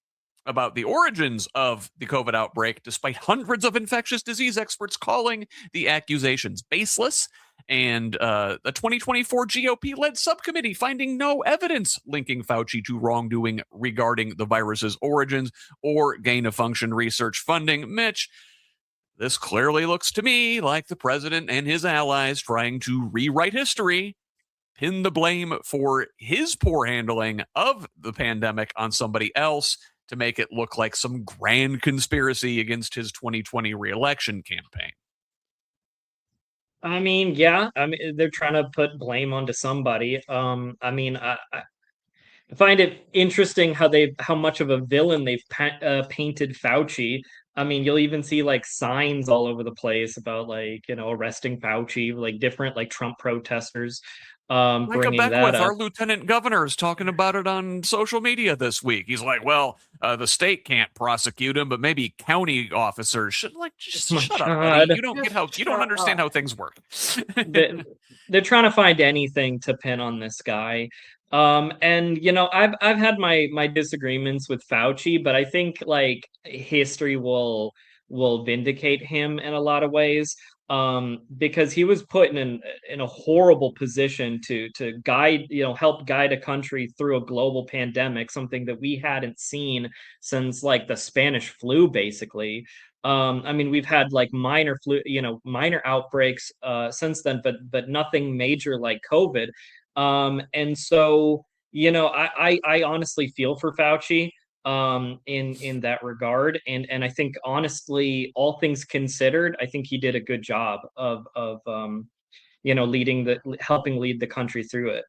about the origins of the COVID outbreak, despite hundreds of infectious disease experts calling the accusations baseless, and the 2024 GOP-led subcommittee finding no evidence linking Fauci to wrongdoing regarding the virus's origins or gain-of-function research funding. Mitch, this clearly looks to me like the president and his allies trying to rewrite history, pin the blame for his poor handling of the pandemic on somebody else to make it look like some grand conspiracy against his 2020 reelection campaign. I mean, yeah. I mean, they're trying to put blame onto somebody. I find it interesting how much of a villain they've painted Fauci. I mean, you'll even see like signs all over the place about arresting Fauci, like different like Trump protesters Micah bringing that Beckwith, up. our lieutenant governor, is talking about it on social media this week. He's like, well, the state can't prosecute him, but maybe county officers should. Like, just My shut up, God. buddy. You don't understand how things work. They're trying to find anything to pin on this guy. And I've had my disagreements with Fauci, but I think like history will vindicate him in a lot of ways. Because he was put in a horrible position to guide, help guide a country through a global pandemic, something that we hadn't seen since like the Spanish flu, basically. I mean, we've had like minor flu, minor outbreaks since then, but nothing major like COVID. And so, I honestly feel for Fauci in that regard, and I think honestly, all things considered, I think he did a good job of helping lead the country through it.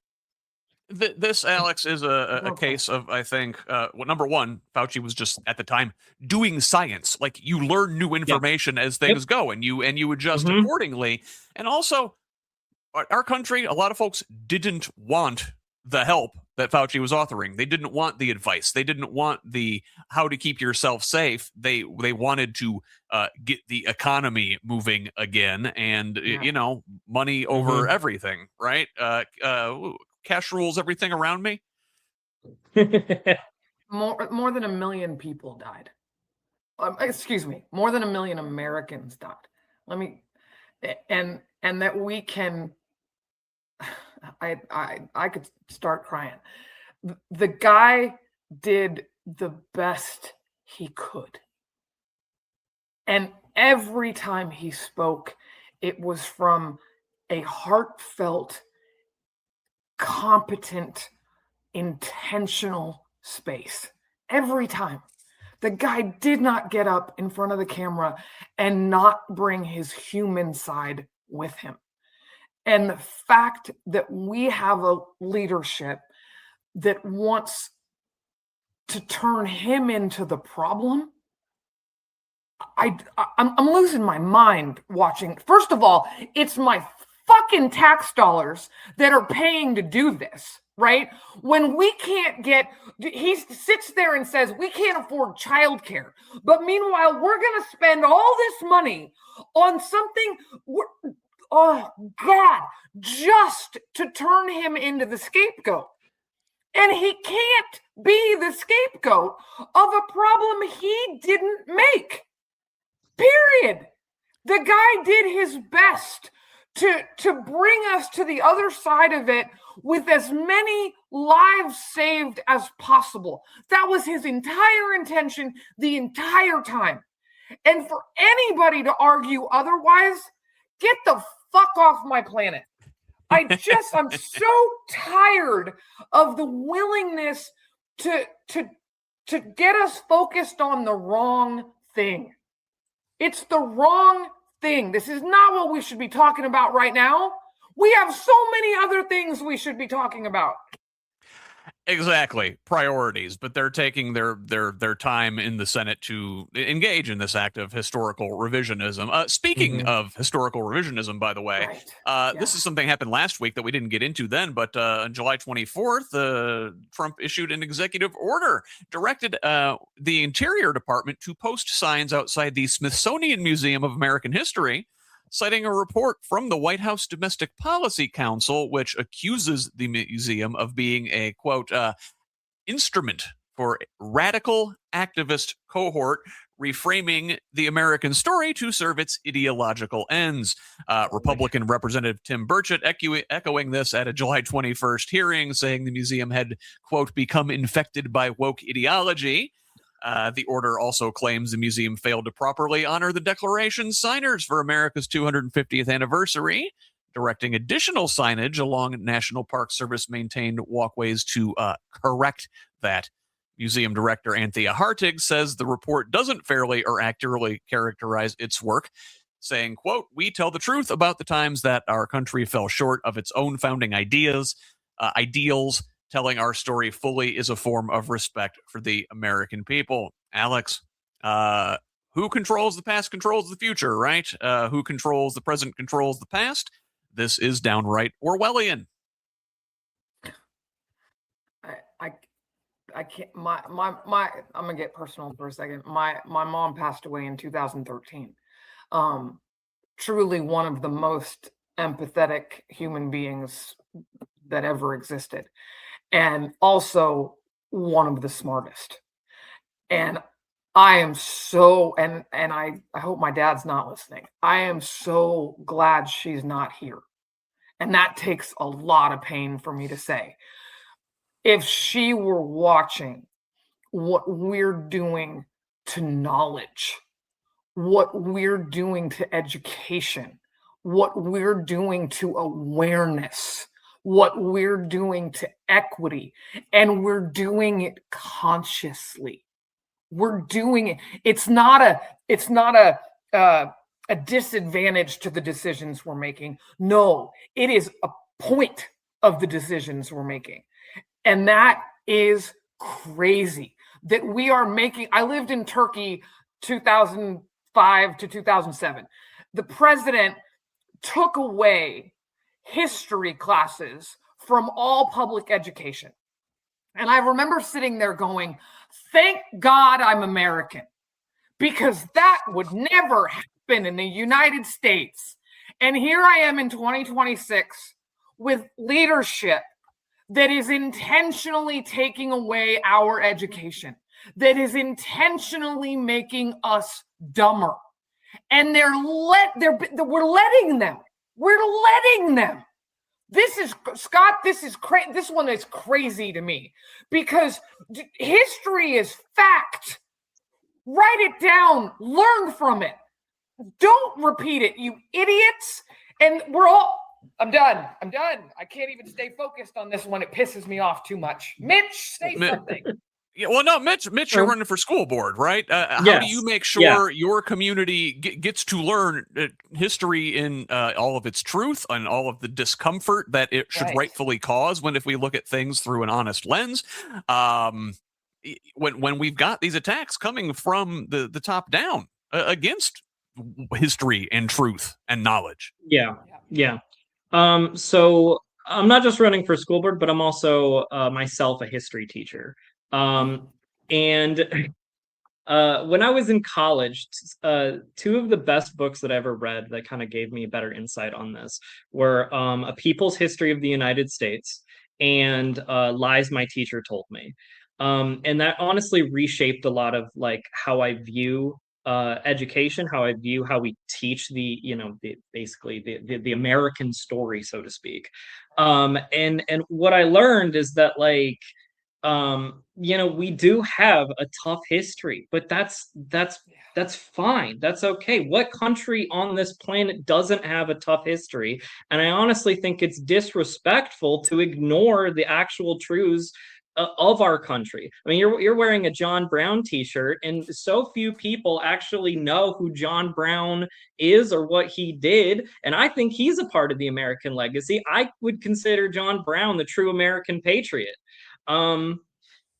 This, Alex, is a case of, I think, number one, Fauci was just at the time doing science. Like, you learn new information as things go, and you adjust accordingly. And also, our country, a lot of folks didn't want the help that Fauci was authoring. They didn't want the advice. They didn't want the how to keep yourself safe. They wanted to get the economy moving again, and money over everything, right? Cash rules everything around me. More than 1 million people died. Excuse me, more than 1 million Americans died. And that we can. I could start crying. The guy did the best he could. And every time he spoke, it was from a heartfelt, competent, intentional space. Every time. The guy did not get up in front of the camera and not bring his human side with him. And the fact that we have a leadership that wants to turn him into the problem, I'm losing my mind watching. First of all, it's my fucking tax dollars that are paying to do this, right? When we can't he sits there and says, we can't afford childcare. But meanwhile, we're going to spend all this money on something... Oh, God, just to turn him into the scapegoat. And he can't be the scapegoat of a problem he didn't make. Period. The guy did his best to bring us to the other side of it with as many lives saved as possible. That was his entire intention the entire time. And for anybody to argue otherwise, get the fuck off my planet. I'm so tired of the willingness to get us focused on the wrong thing. It's the wrong thing. This is not what we should be talking about right now. We have so many other things we should be talking about. Exactly. Priorities, but they're taking their time in the Senate to engage in this act of historical revisionism. Speaking of historical revisionism, by the way, this is something happened last week that we didn't get into then, but on July 24th, Trump issued an executive order, directed the Interior Department to post signs outside the Smithsonian Museum of American History, citing a report from the White House Domestic Policy Council, which accuses the museum of being a, quote, instrument for radical activist cohort reframing the American story to serve its ideological ends. Republican Representative Tim Burchett echoing this at a July 21st hearing, saying the museum had, quote, become infected by woke ideology. The order also claims the museum failed to properly honor the Declaration's signers for America's 250th anniversary, directing additional signage along National Park Service maintained walkways to correct that. Museum Director Anthea Hartig says the report doesn't fairly or accurately characterize its work, saying, quote, we tell the truth about the times that our country fell short of its own founding ideals. Telling our story fully is a form of respect for the American people. Alex, who controls the past controls the future, right? Who controls the present controls the past. This is downright Orwellian. I can't. My. I'm gonna get personal for a second. My mom passed away in 2013. Truly one of the most empathetic human beings that ever existed, and also one of the smartest. And I am so, and I hope my dad's not listening. I am so glad she's not here. And that takes a lot of pain for me to say. If she were watching what we're doing to knowledge, what we're doing to education, what we're doing to awareness, what we're doing to equity, and we're doing it consciously. We're doing it. It's not a disadvantage to the decisions we're making. No, it is a point of the decisions we're making. And that is crazy that we are making. I lived in Turkey 2005 to 2007. The president took away history classes from all public education. And I remember sitting there going, thank God I'm American, because that would never happen in the United States. And here I am in 2026 with leadership that is intentionally taking away our education, that is intentionally making us dumber. And we're letting them. We're letting them. This is, Scott, this one is crazy to me, because history is fact. Write it down, learn from it. Don't repeat it, you idiots. And I'm done. I can't even stay focused on this one. It pisses me off too much. Mitch, say something. Yeah, well, no, Mitch, you're running for school board, right? How do you make sure your community gets to learn history in all of its truth and all of the discomfort that it should rightfully cause if we look at things through an honest lens? When we've got these attacks coming from the top down against history and truth and knowledge. Yeah. So I'm not just running for school board, but I'm also myself a history teacher. And when I was in college, two of the best books that I ever read that kind of gave me a better insight on this were A People's History of the United States and Lies My Teacher Told Me. And that honestly reshaped a lot of like how I view education, how we teach the American story, so to speak. And what I learned is that we do have a tough history, but that's fine. That's okay. What country on this planet doesn't have a tough history? And I honestly think it's disrespectful to ignore the actual truths of our country. I mean, you're wearing a John Brown t-shirt, and so few people actually know who John Brown is or what he did. And I think he's a part of the American legacy. I would consider John Brown the true American patriot. And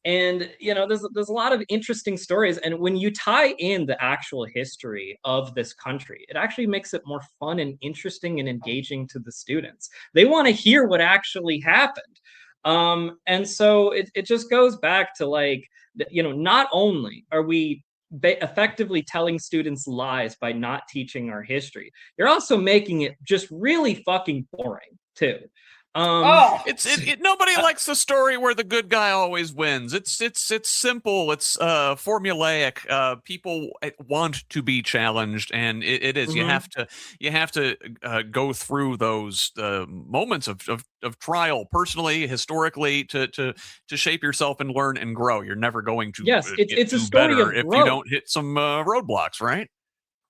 there's a lot of interesting stories, and when you tie in the actual history of this country, it actually makes it more fun and interesting and engaging to the students. They want to hear what actually happened. And so it just goes back to not only are we effectively telling students lies by not teaching our history, you're also making it just really fucking boring too. Nobody likes the story where the good guy always wins. It's simple. It's formulaic. People want to be challenged, and it is. Mm-hmm. You have to go through those moments of trial, personally, historically, to shape yourself and learn and grow. You're never going to it's a story better if you don't hit some roadblocks, right?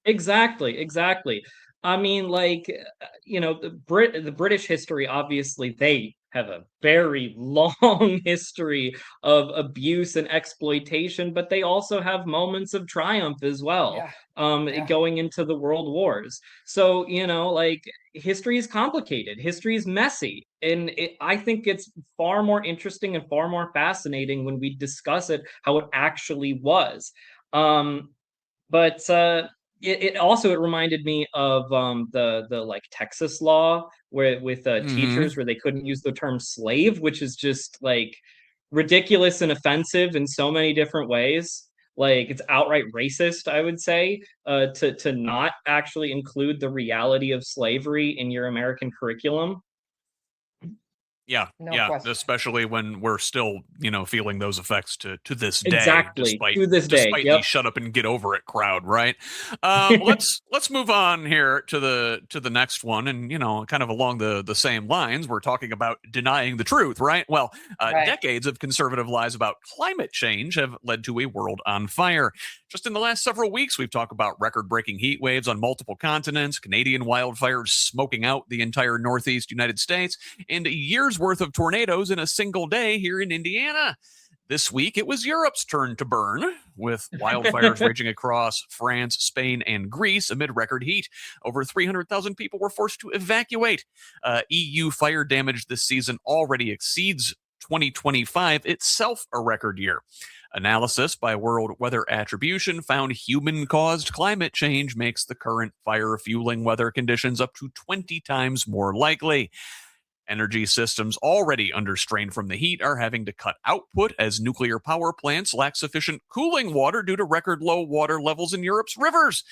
Exactly. I mean, the British history, obviously, they have a very long history of abuse and exploitation, but they also have moments of triumph as well, going into the world wars. So, history is complicated. History is messy. And I think it's far more interesting and far more fascinating when we discuss it, how it actually was. It also reminded me of the Texas law with teachers, where they couldn't use the term slave, which is just ridiculous and offensive in so many different ways. Like, it's outright racist, I would say, to not actually include the reality of slavery in your American curriculum. Yeah, No yeah, question. especially when we're still, feeling those effects to this day, Exactly, to this day, despite yep. the shut up and get over it crowd, right? Let's move on here to the next one, and kind of along the same lines, we're talking about denying the truth, right? Well, Right. decades of conservative lies about climate change have led to a world on fire. Just in the last several weeks, we've talked about record-breaking heat waves on multiple continents, Canadian wildfires smoking out the entire Northeast United States, and years worth of tornadoes in a single day here in Indiana. This week, it was Europe's turn to burn, with wildfires raging across France, Spain, and Greece amid record heat. Over 300,000 people were forced to evacuate. EU fire damage this season already exceeds 2025, itself a record year. Analysis by World Weather Attribution found human-caused climate change makes the current fire-fueling weather conditions up to 20 times more likely. Energy systems already under strain from the heat are having to cut output as nuclear power plants lack sufficient cooling water due to record low water levels in Europe's rivers.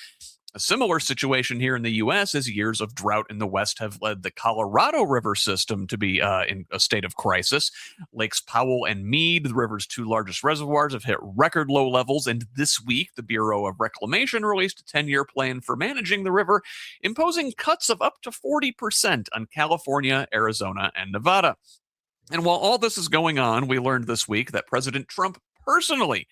A similar situation here in the U.S. as years of drought in the West have led the Colorado River system to be in a state of crisis. Lakes Powell and Meade, the river's two largest reservoirs, have hit record low levels, and this week the Bureau of Reclamation released a 10-year plan for managing the river, imposing cuts of up to 40% on California, Arizona, and Nevada. And while all this is going on, we learned this week that President Trump personally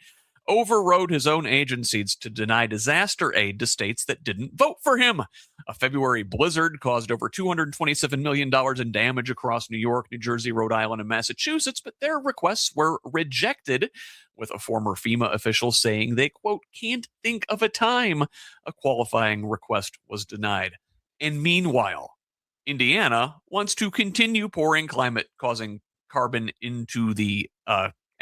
overrode his own agencies to deny disaster aid to states that didn't vote for him. A February blizzard caused over $227 million in damage across New York, New Jersey, Rhode Island, and Massachusetts, but their requests were rejected, with a former FEMA official saying they, quote, can't think of a time a qualifying request was denied. And meanwhile, Indiana wants to continue pouring climate-causing carbon into the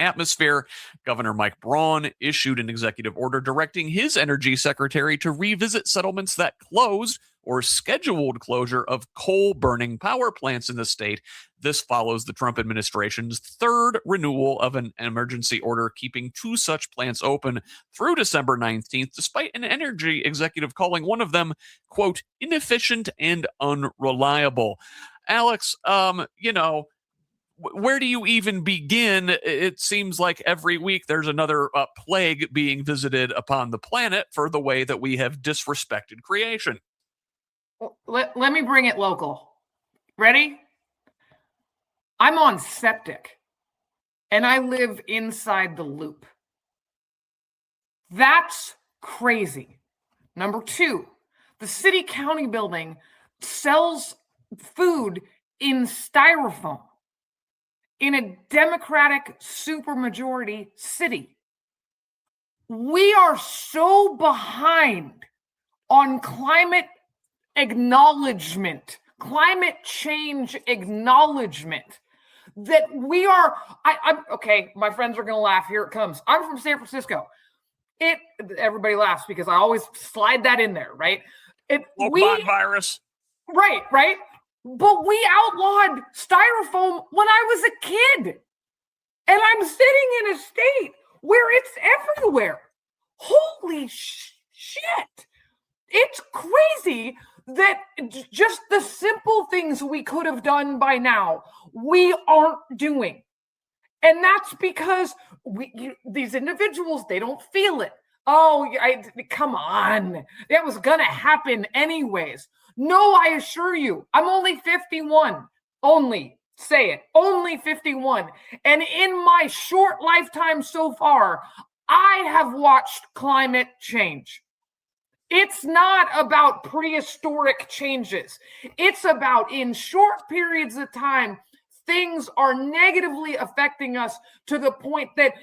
atmosphere. Governor Mike Braun issued an executive order directing his energy secretary to revisit settlements that closed or scheduled closure of coal-burning power plants in the state. This follows the Trump administration's third renewal of an emergency order keeping two such plants open through December 19th, despite an energy executive calling one of them, quote, inefficient and unreliable. Alex, where do you even begin? It seems like every week there's another plague being visited upon the planet for the way that we have disrespected creation. Let me bring it local. Ready? I'm on septic, and I live inside the loop. That's crazy. Number two, the city-county building sells food in styrofoam in a Democratic supermajority city. We are so behind on climate acknowledgement, climate change acknowledgement, that we are, I'm okay, my friends are going to laugh. Here it comes. I'm from San Francisco. Everybody laughs because I always slide that in there, right? Virus. Right. But we outlawed styrofoam when I was a kid. And I'm sitting in a state where it's everywhere. Holy shit. It's crazy that just the simple things we could have done by now, we aren't doing. And that's because these individuals, they don't feel it. Oh, come on. That was going to happen anyways. No, I assure you, I'm only 51. Only 51. And in my short lifetime so far, I have watched climate change. It's not about prehistoric changes. It's about in short periods of time, things are negatively affecting us to the point that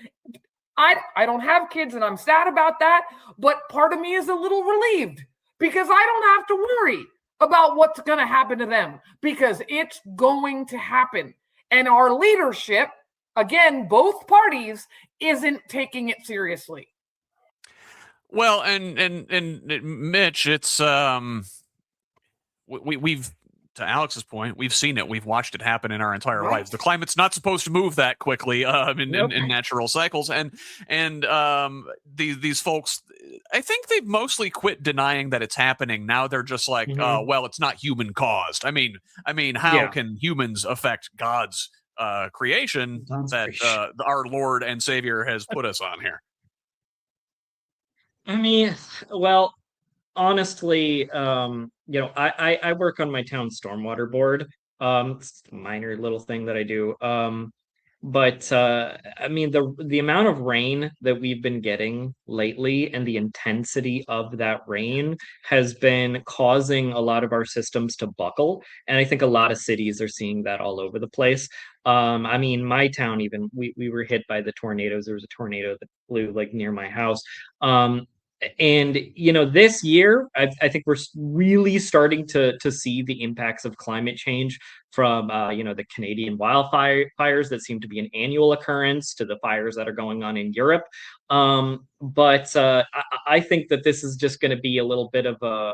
I don't have kids and I'm sad about that, but part of me is a little relieved because I don't have to worry about what's going to happen to them because it's going to happen. And our leadership, again, both parties, isn't taking it seriously. Well, and Mitch, it's we've Alex's point, we've seen it. We've watched it happen in our entire Right. lives. The climate's not supposed to move that quickly Nope. in natural cycles. And these folks, I think they've mostly quit denying that it's happening. Now they're just like, well, it's not human caused. I mean, how can humans affect God's creation that our Lord and Savior has put us on here? I mean, well, honestly, I work on my town stormwater board. It's a minor little thing that I do. But I mean, the amount of rain that we've been getting lately and the intensity of that rain has been causing a lot of our systems to buckle. And I think a lot of cities are seeing that all over the place. I mean, my town, even we were hit by the tornadoes. There was a tornado that flew like near my house. And this year I think we're really starting to see the impacts of climate change, from the Canadian wildfires that seem to be an annual occurrence to the fires that are going on in Europe. But I think that this is just going to be a little bit of a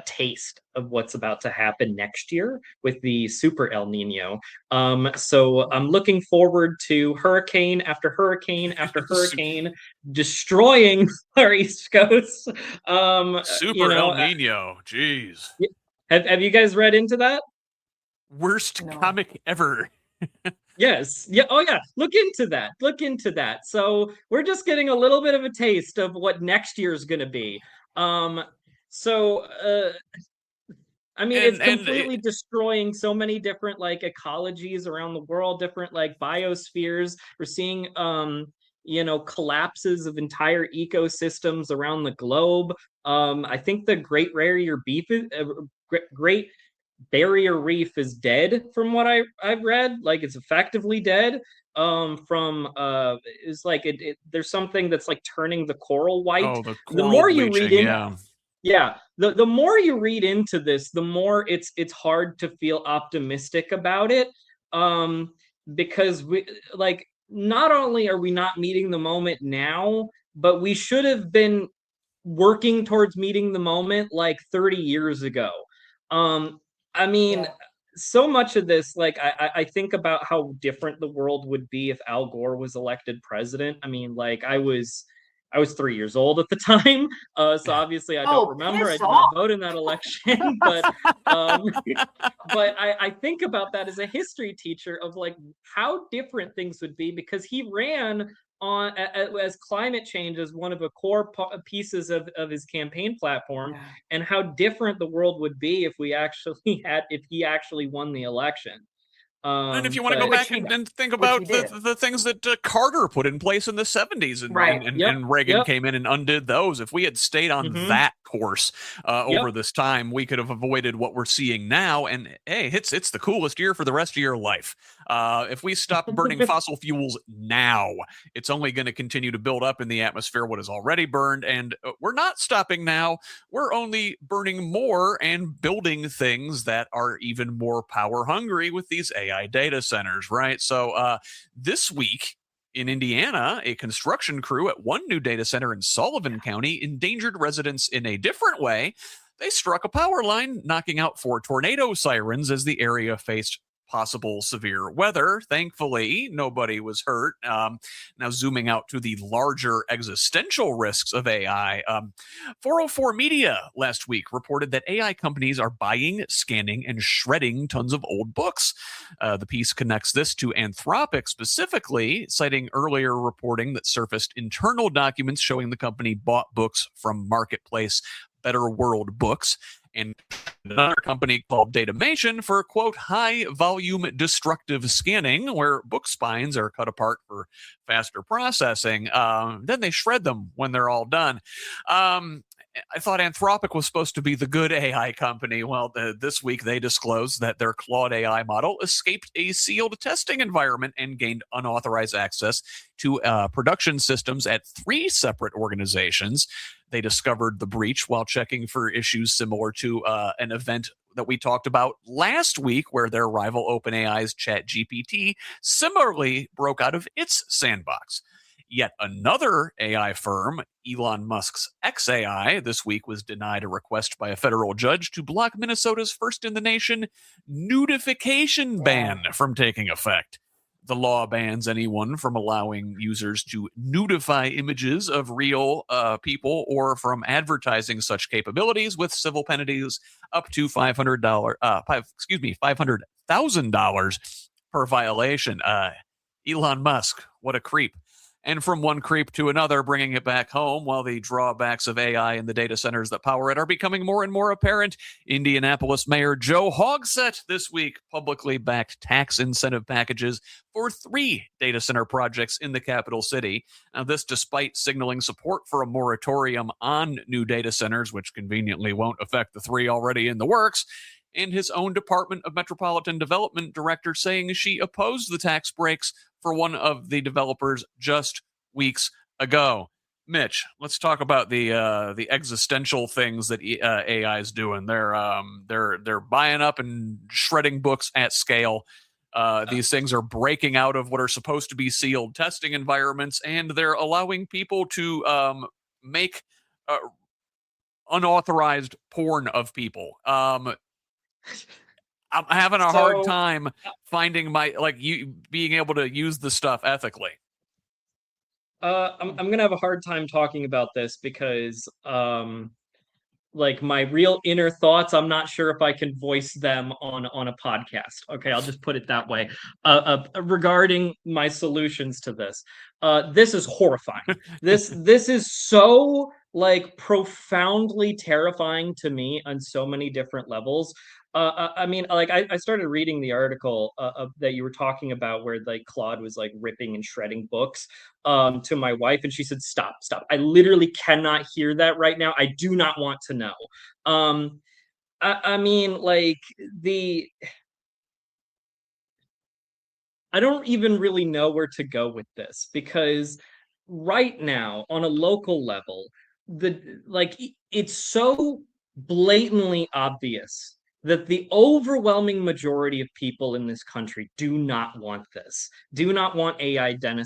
taste of what's about to happen next year with the super El Nino. So I'm looking forward to hurricane after hurricane after hurricane destroying our East Coast. Super El Nino. Jeez. Have you guys read into that? Worst comic ever. Yes. Yeah. Oh, yeah. Look into that. So we're just getting a little bit of a taste of what next year's going to be. So, I mean, it's completely destroying so many different like ecologies around the world, different like biospheres. We're seeing, collapses of entire ecosystems around the globe. I think the Great Barrier Reef is dead, from what I've read. Like, it's effectively dead. It's like there's something that's like turning the coral white. Oh, the more you bleaching, read in, the more you read into this, the more it's hard to feel optimistic about it. Because we like, not only are we not meeting the moment now, but we should have been working towards meeting the moment like 30 years ago. I mean, so much of this, like, I think about how different the world would be if Al Gore was elected president. I mean, like, I was 3 years old at the time, so obviously I don't remember. I did not vote in that election, but I think about that as a history teacher of like how different things would be, because he ran on as climate change as one of the core pieces of his campaign platform, and how different the world would be if he actually won the election. And if you want to go back and think about the things that Carter put in place in the 70s, and Reagan came in and undid those, if we had stayed on that course over this time, we could have avoided what we're seeing now. And hey, it's the coolest year for the rest of your life. If we stop burning fossil fuels now, it's only going to continue to build up in the atmosphere what is already burned. And we're not stopping now. We're only burning more and building things that are even more power hungry with these AI data centers, right? So this week in Indiana, a construction crew at one new data center in Sullivan County endangered residents in a different way. They struck a power line, knocking out 4 tornado sirens as the area faced possible severe weather. Thankfully, nobody was hurt. Now, zooming out to the larger existential risks of AI, 404 Media last week reported that AI companies are buying, scanning, and shredding tons of old books. The piece connects this to Anthropic specifically, citing earlier reporting that surfaced internal documents showing the company bought books from marketplace Better World Books and another company called Datamation for, quote, high volume destructive scanning, where book spines are cut apart for faster processing. Then they shred them when they're all done. I thought Anthropic was supposed to be the good AI company. Well, this week they disclosed that their Claude AI model escaped a sealed testing environment and gained unauthorized access to production systems at 3 separate organizations. They discovered the breach while checking for issues similar to an event that we talked about last week, where their rival OpenAI's ChatGPT similarly broke out of its sandbox. Yet another AI firm, Elon Musk's XAI, this week was denied a request by a federal judge to block Minnesota's first in the nation nudification ban from taking effect. The law bans anyone from allowing users to nudify images of real people or from advertising such capabilities, with civil penalties up to $500,000 per violation. Elon Musk, what a creep. And from one creep to another, bringing it back home, while the drawbacks of AI and the data centers that power it are becoming more and more apparent, Indianapolis Mayor Joe Hogsett this week publicly backed tax incentive packages for 3 data center projects in the capital city. Now, this despite signaling support for a moratorium on new data centers, which conveniently won't affect the 3 already in the works, and his own Department of Metropolitan Development director saying she opposed the tax breaks for one of the developers just weeks ago. Mitch, let's talk about the existential things that AI is doing. They're buying up and shredding books at scale. These things are breaking out of what are supposed to be sealed testing environments, and they're allowing people to make unauthorized porn of people. I'm having a hard time finding you being able to use the stuff ethically. I'm gonna have a hard time talking about this because my real inner thoughts, I'm not sure if I can voice them on a podcast. Okay, I'll just put it that way. Regarding my solutions to this, this is horrifying. This is so profoundly terrifying to me on so many different levels. I started reading the article that you were talking about where Claude was ripping and shredding books to my wife, and she said, stop. I literally cannot hear that right now. I do not want to know. I don't even really know where to go with this, because right now on a local level, it's so blatantly obvious that the overwhelming majority of people in this country do not want this, do not want AI data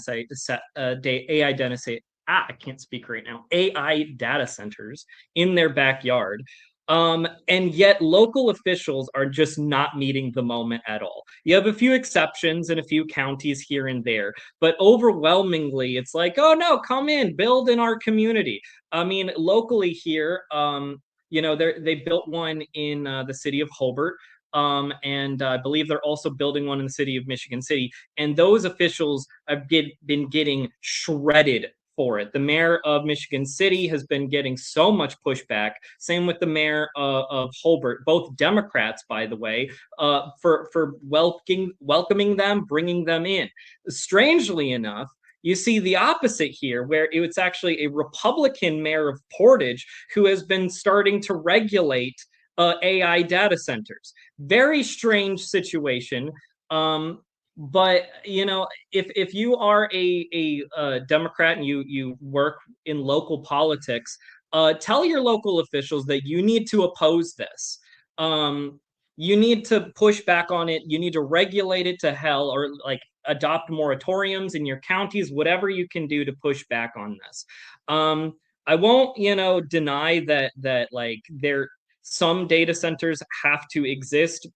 centers in their backyard. And yet local officials are just not meeting the moment at all. You have a few exceptions in a few counties here and there, but overwhelmingly it's oh no, come in, build in our community. Locally here, they built one in the city of Hobart, and I believe they're also building one in the city of Michigan City, and those officials have been getting shredded for it. The mayor of Michigan City has been getting so much pushback. Same with the mayor of Hobart, both Democrats, by the way, for welcoming them, bringing them in. Strangely enough, you see the opposite here, where it's actually a Republican mayor of Portage who has been starting to regulate AI data centers. Very strange situation. But if you are a Democrat and you work in local politics, tell your local officials that you need to oppose this. You need to push back on it. You need to regulate it to hell, or adopt moratoriums in your counties, whatever you can do to push back on this. I won't, deny that some data centers have to exist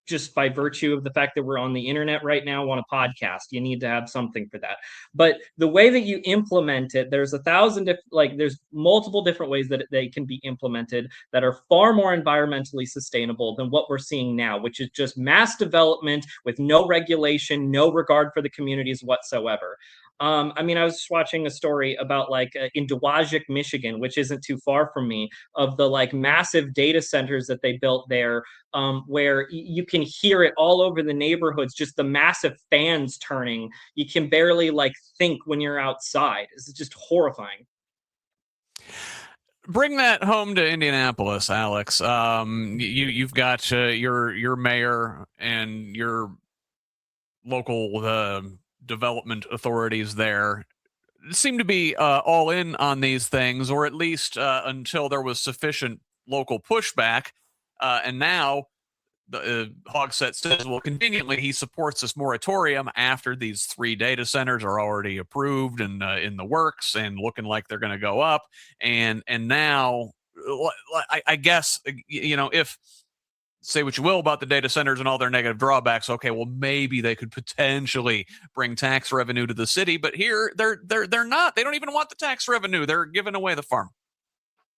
just by virtue of the fact that we're on the internet right now on a podcast. You need to have something for that. But the way that you implement it, there's there's multiple different ways that they can be implemented that are far more environmentally sustainable than what we're seeing now, which is just mass development with no regulation, no regard for the communities whatsoever. I was just watching a story about in Dowagiac, Michigan, which isn't too far from me, of the massive data centers that they built there, where you can hear it all over the neighborhoods, just the massive fans turning. You can barely think when you're outside. It's just horrifying. Bring that home to Indianapolis, Alex. You've got your mayor and your local development authorities there seem to be all in on these things, or at least until there was sufficient local pushback. And now Hogsett says, well, conveniently, he supports this moratorium after these 3 data centers are already approved and in the works and looking like they're going to go up. And now, I guess, if say what you will about the data centers and all their negative drawbacks, okay, well, maybe they could potentially bring tax revenue to the city, but here they're not. They don't even want the tax revenue. They're giving away the farm.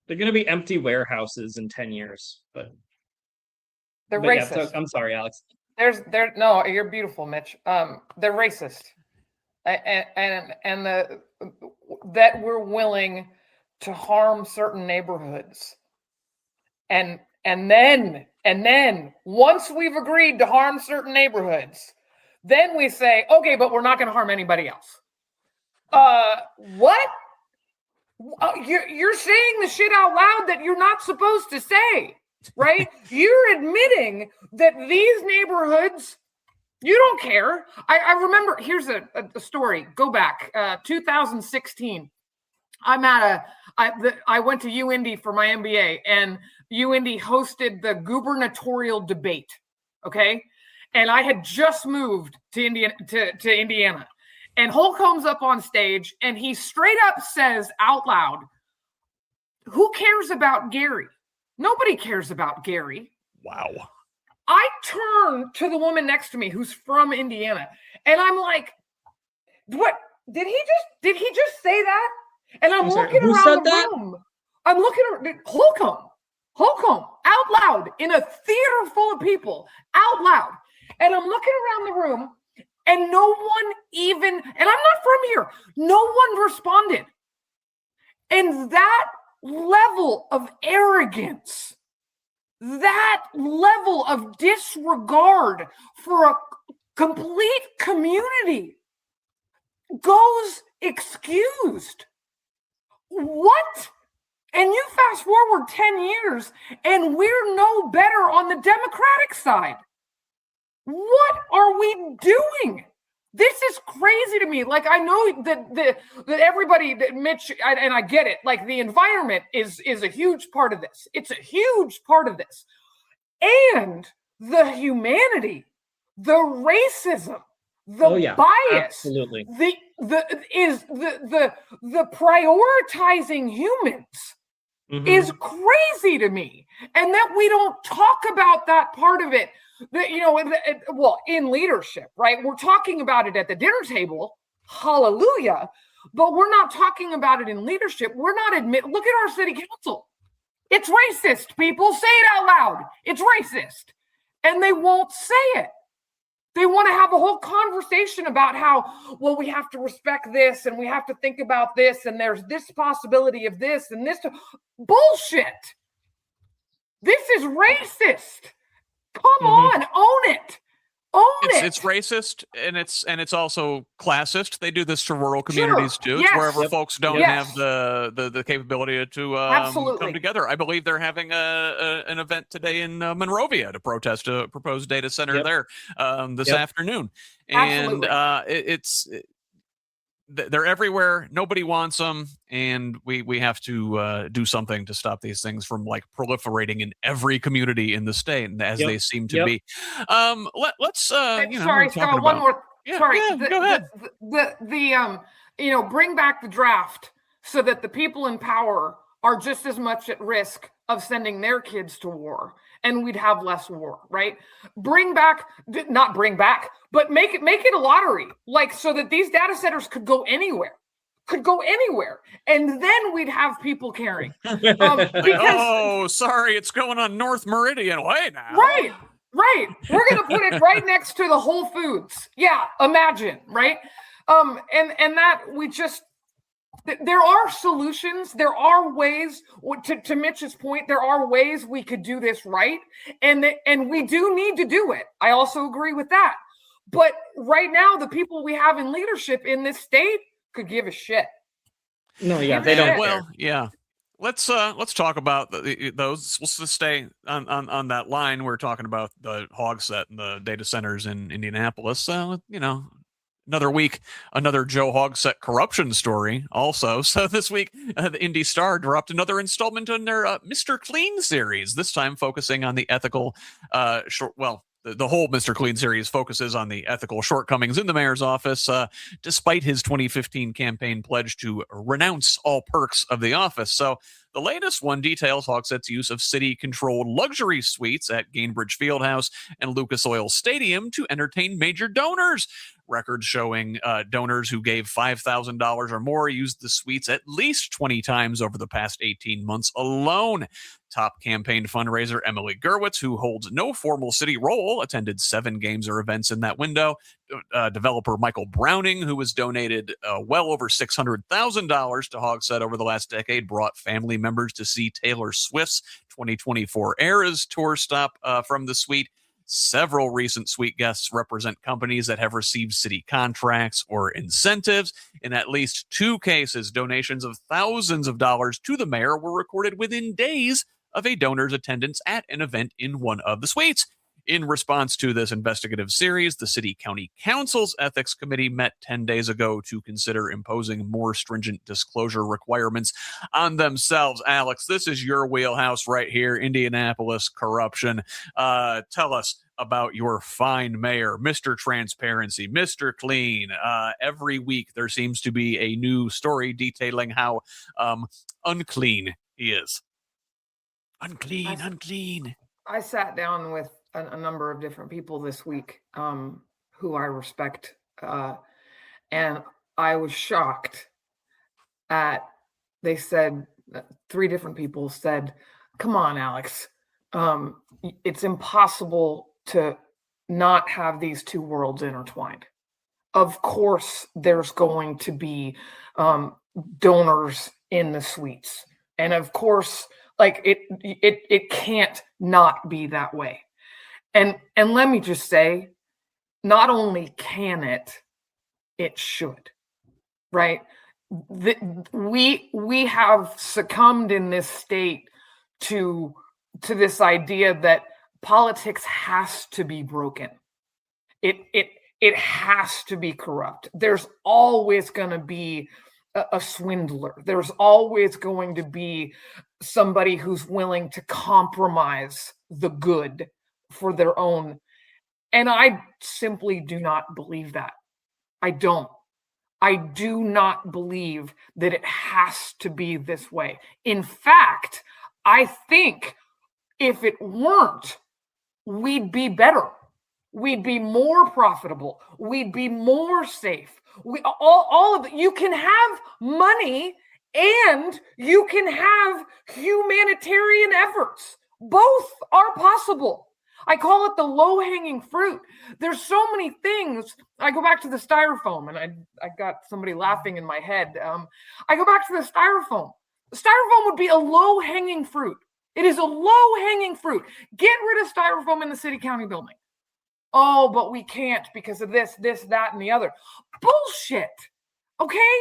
They're going to be empty warehouses in 10 years, but they're but racist. Yeah, so, I'm sorry, Alex. No, you're beautiful, Mitch. They're racist, and that we're willing to harm certain neighborhoods, and then once we've agreed to harm certain neighborhoods, then we say, okay, but we're not going to harm anybody else. What? You're saying the shit out loud that you're not supposed to say, right? You're admitting that these neighborhoods, you don't care. I remember, here's a story. Go back, 2016. I went to UIndy for my MBA, and UIndy hosted the gubernatorial debate. Okay. And I had just moved to Indiana. And Hulk comes up on stage and he straight up says out loud, who cares about Gary? Nobody cares about Gary. Wow. I turn to the woman next to me who's from Indiana, and I'm like, what? Did he just say that? And I'm looking around the room. I'm looking at Holcomb, out loud in a theater full of people, out loud. And I'm looking around the room, and no one even, and I'm not from here, no one responded. And that level of arrogance, that level of disregard for a complete community goes excused. What? And you fast forward 10 years and we're no better on the Democratic side. What are we doing? This is crazy to me. Like, I know that everybody, that Mitch, and I get it, like the environment is a huge part of this. It's a huge part of this. And the humanity, the racism, the bias, absolutely. the prioritizing humans is crazy to me. And that we don't talk about that part of it. In leadership, right? We're talking about it at the dinner table, hallelujah, but we're not talking about it in leadership. We're not look at our city council. It's racist, people. Say it out loud. It's racist. And they won't say it. They want to have a whole conversation about how, well, we have to respect this and we have to think about this and there's this possibility of this and this. Bullshit. This is racist. Come on, own it. It's racist and it's also classist. They do this to rural communities too, wherever folks don't have the capability to come together. I believe they're having an event today in Monrovia to protest a proposed data center there this afternoon, and they're everywhere. Nobody wants them, and we have to do something to stop these things from like proliferating in every community in the state, as they seem to be. Let's sorry, Scott. One more. Sorry, go ahead. Bring back the draft so that the people in power are just as much at risk of sending their kids to war, and we'd have less war, right? Not bring back, but make it a lottery, like so that these data centers could go anywhere, and then we'd have people caring. Sorry, it's going on North Meridian way now. Right. We're gonna put it right next to the Whole Foods. Yeah, imagine, right? And that we just. There are solutions. There are ways, to Mitch's point, there are ways we could do this right. And we do need to do it. I also agree with that. But right now, the people we have in leadership in this state could give a shit. No, yeah, they don't. Well, yeah. Let's talk about those. Let's just stay on that line. We're talking about the Hogsett and the data centers in Indianapolis. Another week, another Joe Hogsett corruption story also. So this week, the Indy Star dropped another installment in their Mr. Clean series, this time focusing on the ethical the whole Mr. Clean series focuses on the ethical shortcomings in the mayor's office, despite his 2015 campaign pledge to renounce all perks of the office. So the latest one details Hogsett's use of city-controlled luxury suites at Gainbridge Fieldhouse and Lucas Oil Stadium to entertain major donors. Records showing donors who gave $5,000 or more used the suites at least 20 times over the past 18 months alone. Top campaign fundraiser Emily Gerwitz, who holds no formal city role, attended 7 games or events in that window. Developer Michael Browning, who has donated well over $600,000 to Hogsett over the last decade, brought family members to see Taylor Swift's 2024 Eras tour stop from the suite. Several recent suite guests represent companies that have received city contracts or incentives. In at least 2 cases, donations of thousands of dollars to the mayor were recorded within days of a donor's attendance at an event in one of the suites. In response to this investigative series, the City County Council's Ethics Committee met 10 days ago to consider imposing more stringent disclosure requirements on themselves. Alex, this is your wheelhouse right here, Indianapolis corruption. Tell us about your fine mayor, Mr. Transparency, Mr. Clean. Every week there seems to be a new story detailing how unclean he is. Unclean. I sat down with a number of different people this week who I respect, and I was shocked they said, 3 different people said, come on, Alex, it's impossible to not have these 2 worlds intertwined. Of course, there's going to be donors in the suites, and of course, like it can't not be that way. And let me just say, not only can it should, right? We have succumbed in this state to this idea that politics has to be broken. It has to be corrupt. There's always going to be a swindler. There's always going to be somebody who's willing to compromise the good for their own. And I simply do not believe that. I don't. I do not believe that it has to be this way. In fact, I think if it weren't, we'd be better. We'd be more profitable. We'd be more safe. All of it. You can have money and you can have humanitarian efforts. Both are possible. I call it the low-hanging fruit. There's so many things. I go back to the styrofoam, and I got somebody laughing in my head. I go back to the styrofoam. The styrofoam would be a low-hanging fruit. It is a low-hanging fruit. Get rid of styrofoam in the city-county building. Oh, but we can't because of this, that, and the other. Bullshit. Okay?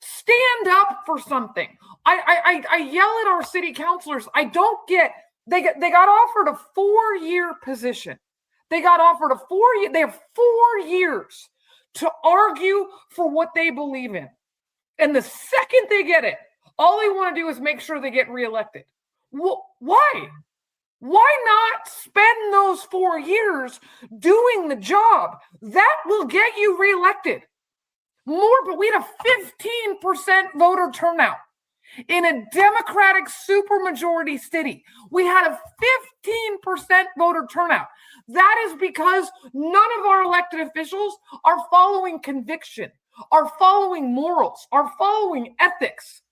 Stand up for something. I yell at our city councilors. I don't get. They got offered a 4-year position. They got offered a 4-year. They have 4 years to argue for what they believe in. And the second they get it, all they want to do is make sure they get reelected. Why? Why not spend those 4 years doing the job? That will get you reelected. But we had a 15% voter turnout. In a Democratic supermajority city, we had a 15% voter turnout. That is because none of our elected officials are following conviction, are following morals, are following ethics.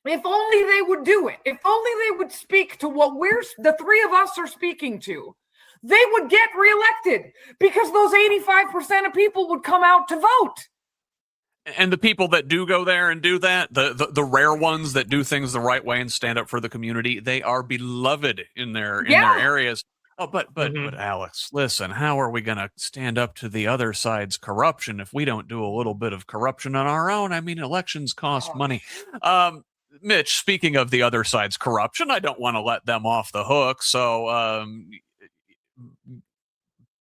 If only they would do it. If only they would speak to what the 3 of us are speaking to, they would get reelected because those 85% of people would come out to vote. And the people that do go there and do that, the rare ones that do things the right way and stand up for the community, they are beloved in their areas. Oh, but Alex, listen, how are we going to stand up to the other side's corruption if we don't do a little bit of corruption on our own? I mean, elections cost money. Mitch, speaking of the other side's corruption, I don't want to let them off the hook. So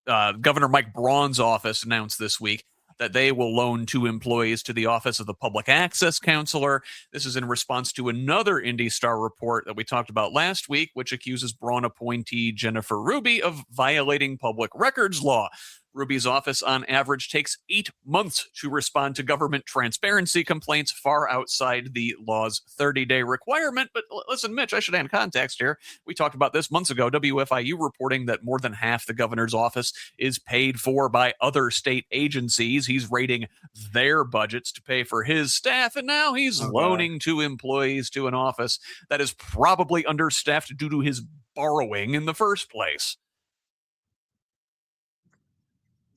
Governor Mike Braun's office announced this week that they will loan 2 employees to the Office of the Public Access Counselor. This is in response to another Indy Star report that we talked about last week, which accuses Braun appointee Jennifer Ruby of violating public records law. Ruby's office, on average, takes 8 months to respond to government transparency complaints, far outside the law's 30-day requirement. But listen, Mitch, I should add context here. We talked about this months ago. WFIU reporting that more than half the governor's office is paid for by other state agencies. He's raiding their budgets to pay for his staff, and now he's loaning 2 employees to an office that is probably understaffed due to his borrowing in the first place.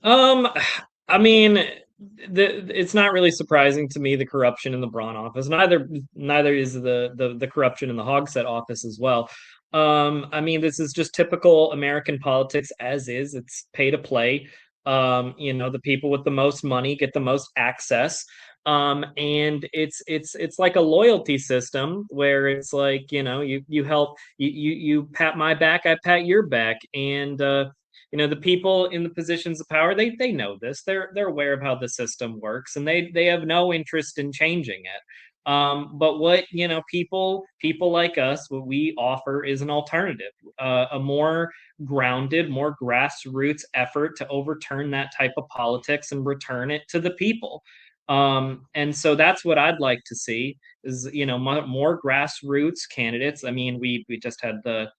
I mean, it's not really surprising to me, the corruption in the Braun office. Neither is the corruption in the Hogsett office as well. I mean, this is just typical American politics as is. It's pay to play. The people with the most money get the most access. And it's like a loyalty system where it's like, you help, you pat my back, I pat your back. And the people in the positions of power, they know this. They're aware of how the system works, and they have no interest in changing it. But what people like us, what we offer is an alternative, a more grounded, more grassroots effort to overturn that type of politics and return it to the people. And so that's what I'd like to see is more grassroots candidates. I mean, we just had the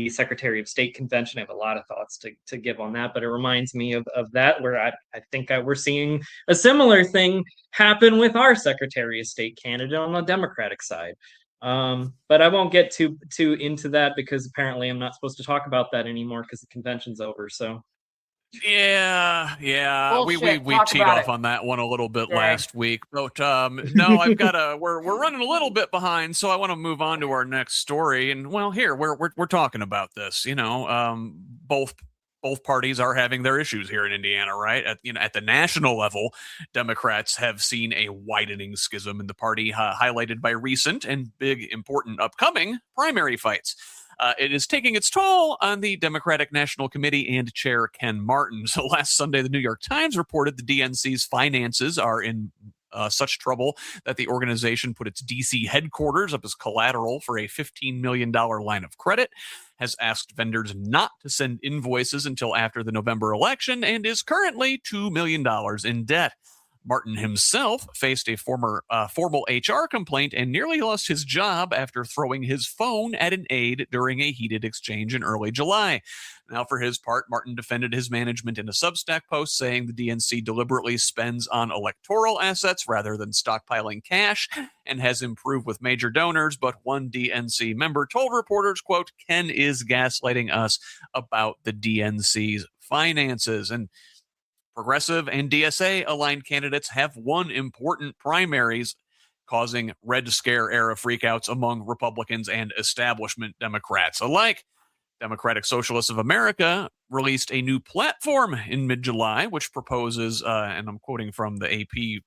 Secretary of State convention. I have a lot of thoughts to give on that, but it reminds me of that, where I think we're seeing a similar thing happen with our Secretary of State candidate on the Democratic side. But I won't get too into that, because apparently I'm not supposed to talk about that anymore because the convention's over. So yeah. Bullshit. We Talk teed about off it. on that one a little bit Yeah. last week, but no, I've got we're running a little bit behind, so I want to move on to our next story. And well, here we're talking about this. Both parties are having their issues here in Indiana, right? At the national level, Democrats have seen a widening schism in the party, highlighted by recent and big, important, upcoming primary fights. It is taking its toll on the Democratic National Committee and Chair Ken Martin. So last Sunday, the New York Times reported the DNC's finances are in such trouble that the organization put its D.C. headquarters up as collateral for a $15 million line of credit, has asked vendors not to send invoices until after the November election, and is currently $2 million in debt. Martin himself faced a formal HR complaint and nearly lost his job after throwing his phone at an aide during a heated exchange in early July. Now, for his part, Martin defended his management in a Substack post, saying the DNC deliberately spends on electoral assets rather than stockpiling cash and has improved with major donors. But one DNC member told reporters, quote, "Ken is gaslighting us about the DNC's finances." And Progressive and DSA aligned candidates have won important primaries, causing Red Scare era freakouts among Republicans and establishment Democrats alike. Democratic Socialists of America released a new platform in mid-July, which proposes, and I'm quoting from the AP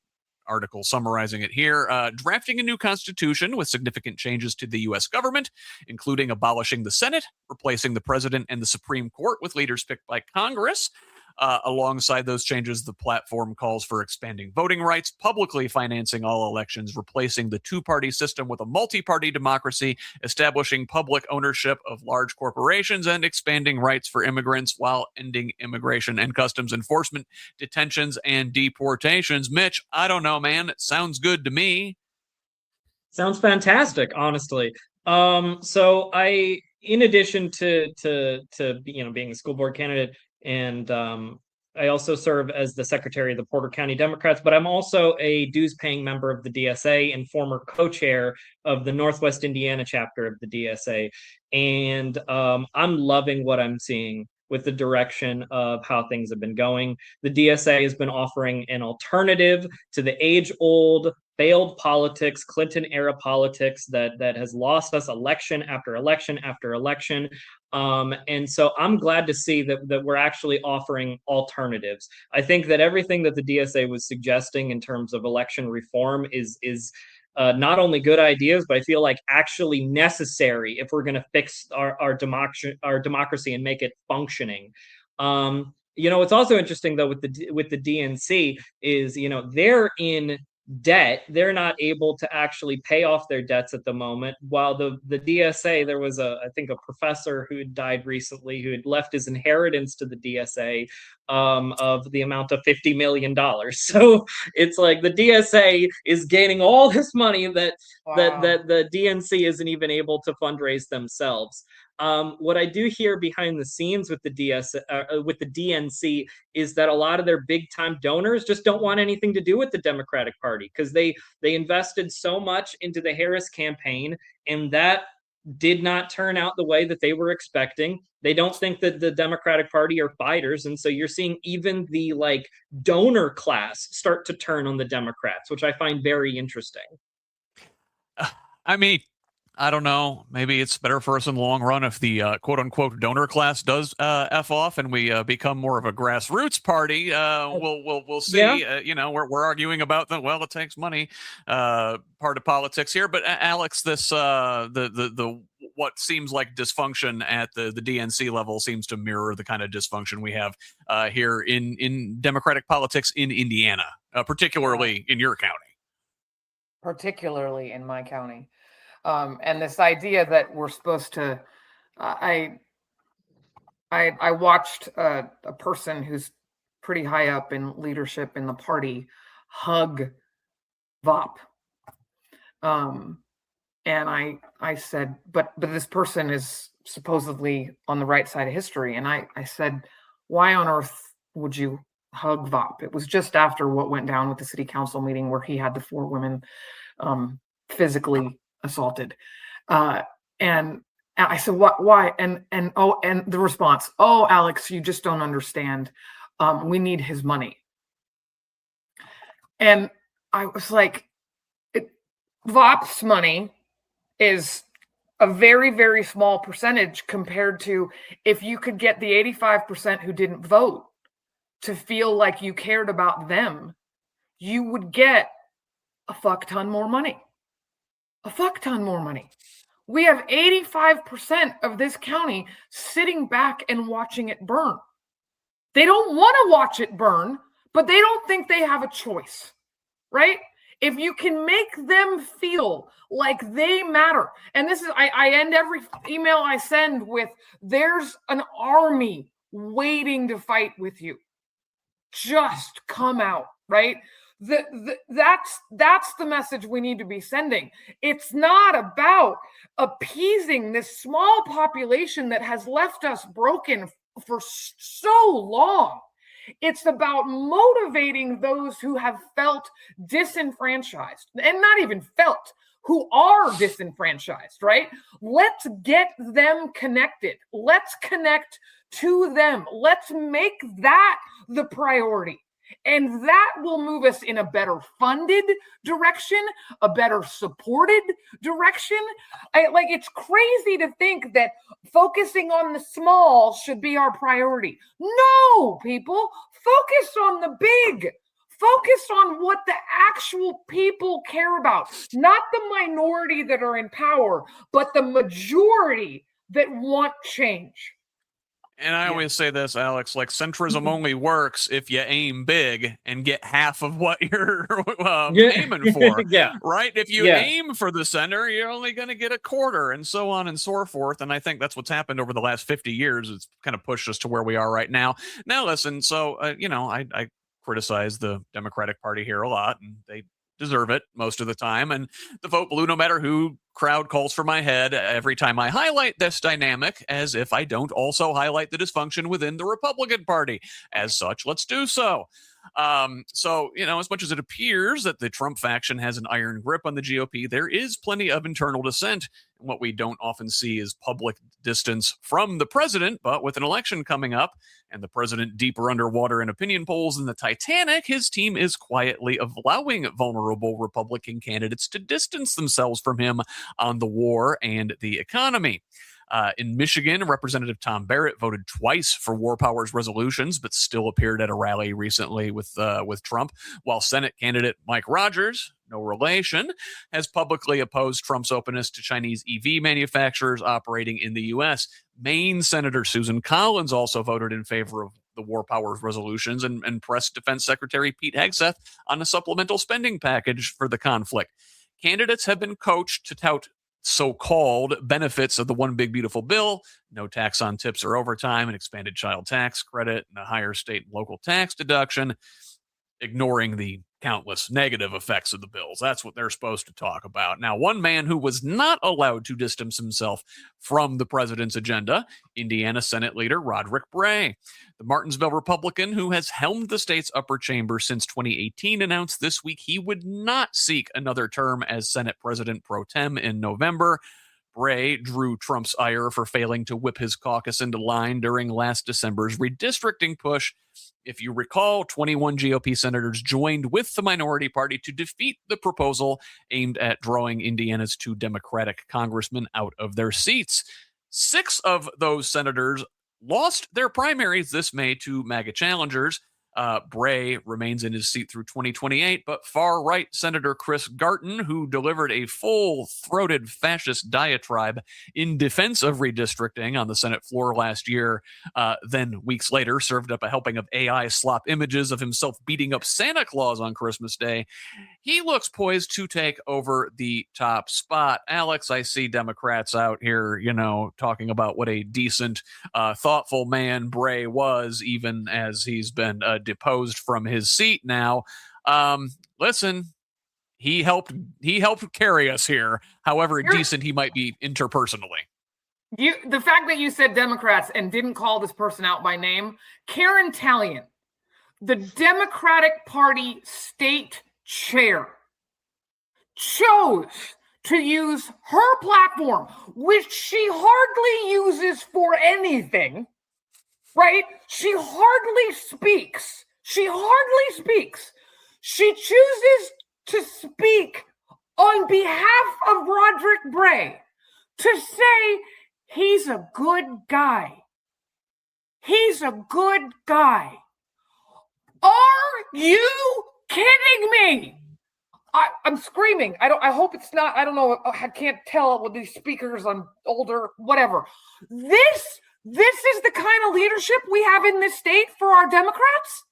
article summarizing it here, drafting a new constitution with significant changes to the U.S. government, including abolishing the Senate, replacing the president and the Supreme Court with leaders picked by Congress. Alongside those changes, the platform calls for expanding voting rights, publicly financing all elections, replacing the two-party system with a multi-party democracy, establishing public ownership of large corporations, and expanding rights for immigrants while ending immigration and customs enforcement, detentions, and deportations. Mitch, I don't know, man. It sounds good to me. sounds fantastic, honestly. So in addition to being a school board candidate, and I also serve as the secretary of the Porter County Democrats, but I'm also a dues-paying member of the DSA and former co-chair of the Northwest Indiana chapter of the DSA. And I'm loving what I'm seeing with the direction of how things have been going. The DSA has been offering an alternative to the age-old failed politics, Clinton-era politics that has lost us election after election after election. And so I'm glad to see that we're actually offering alternatives. I think that everything that the DSA was suggesting in terms of election reform is not only good ideas, but I feel like actually necessary if we're going to fix our democracy and make it functioning. What's also interesting though with the DNC is, they're in debt. They're not able to actually pay off their debts at the moment, while the DSA, there was I think a professor who had died recently who had left his inheritance to the DSA of the amount of $50 million. So it's like the DSA is gaining all this money that the DNC isn't even able to fundraise themselves. What I do hear behind the scenes with the DNC is that a lot of their big time donors just don't want anything to do with the Democratic Party, because they invested so much into the Harris campaign, and that did not turn out the way that they were expecting. They don't think that the Democratic Party are fighters, and so you're seeing even the donor class start to turn on the Democrats, which I find very interesting. I mean, I don't know. Maybe it's better for us in the long run if the quote unquote donor class does F off and we become more of a grassroots party. We'll see. Yeah. We're arguing about it takes money part of politics here. But Alex, this the what seems like dysfunction at the DNC level seems to mirror the kind of dysfunction we have here in Democratic politics in Indiana, particularly in your county. Particularly in my county. And this idea that we're supposed to, I watched a person who's pretty high up in leadership in the party hug VOP. And I said, but this person is supposedly on the right side of history. And I said, why on earth would you hug VOP? It was just after what went down with the city council meeting where he had the 4 women physically assaulted, and I said, "What? Why?" And the response, "Oh, Alex, you just don't understand. We need his money." And I was like, "VOP's money is a very, very small percentage compared to if you could get the 85% who didn't vote to feel like you cared about them, you would get a fuck ton more money." A fuck ton more money. We have 85% of this county sitting back and watching it burn. They don't want to watch it burn, but they don't think they have a choice, right? If you can make them feel like they matter, and this is, I end every email I send with, there's an army waiting to fight with you. Just come out, right? That's the message we need to be sending. It's not about appeasing this small population that has left us broken for so long. It's about motivating those who have felt disenfranchised, and not even felt, who are disenfranchised, right? Let's get them connected. Let's connect to them. Let's make that the priority. And that will move us in a better funded direction, a better supported direction. It's crazy to think that focusing on the small should be our priority. No, people, focus on the big. Focus on what the actual people care about, not the minority that are in power, but the majority that want change. And I always say this, Alex, centrism only works if you aim big and get half of what you're aiming for, right? If you aim for the center, you're only going to get a quarter, and so on and so forth. And I think that's what's happened over the last 50 years. It's kind of pushed us to where we are right now. Now, listen, so, I criticize the Democratic Party here a lot, and they deserve it most of the time. And the vote blue, no matter who crowd calls for my head every time I highlight this dynamic, as if I don't also highlight the dysfunction within the Republican Party. As such, let's do so. As much as it appears that the Trump faction has an iron grip on the GOP, there is plenty of internal dissent. What we don't often see is public distance from the president, but with an election coming up and the president deeper underwater in opinion polls than the Titanic, his team is quietly allowing vulnerable Republican candidates to distance themselves from him on the war and the economy. In Michigan, Representative Tom Barrett voted twice for War Powers resolutions, but still appeared at a rally recently with Trump, while Senate candidate Mike Rogers, no relation, has publicly opposed Trump's openness to Chinese EV manufacturers operating in the U.S. Maine Senator Susan Collins also voted in favor of the war powers resolutions and pressed Defense Secretary Pete Hegseth on a supplemental spending package for the conflict. Candidates have been coached to tout so-called benefits of the One Big Beautiful Bill: no tax on tips or overtime, an expanded child tax credit, and a higher state and local tax deduction, ignoring the countless negative effects of the bills. That's what they're supposed to talk about. Now, one man who was not allowed to distance himself from the president's agenda, Indiana Senate Leader Rodric Bray. The Martinsville Republican, who has helmed the state's upper chamber since 2018, announced this week he would not seek another term as Senate President pro tem in November. Bray drew Trump's ire for failing to whip his caucus into line during last December's redistricting push. If you recall, 21 GOP senators joined with the minority party to defeat the proposal aimed at drawing Indiana's 2 Democratic congressmen out of their seats. 6 of those senators lost their primaries this May to MAGA challengers. Bray remains in his seat through 2028, but far-right Senator Chris Garton, who delivered a full-throated fascist diatribe in defense of redistricting on the Senate floor last year, then weeks later served up a helping of AI slop images of himself beating up Santa Claus on Christmas Day. He looks poised to take over the top spot. Alex, I see Democrats out here, talking about what a decent, thoughtful man Bray was, even as he's been deposed from his seat now. Listen, he helped carry us here, however decent he might be interpersonally. The fact that you said Democrats and didn't call this person out by name, Karen Tallien, the Democratic Party state chair, chose to use her platform, which she hardly uses for anything, right? She hardly speaks. She chooses to speak on behalf of Rodric Bray to say he's a good guy. He's a good guy. Are you kidding me? I'm screaming. I hope it's not. I don't know. I can't tell with these speakers. I'm older, whatever. This is the kind of leadership we have in this state for our Democrats.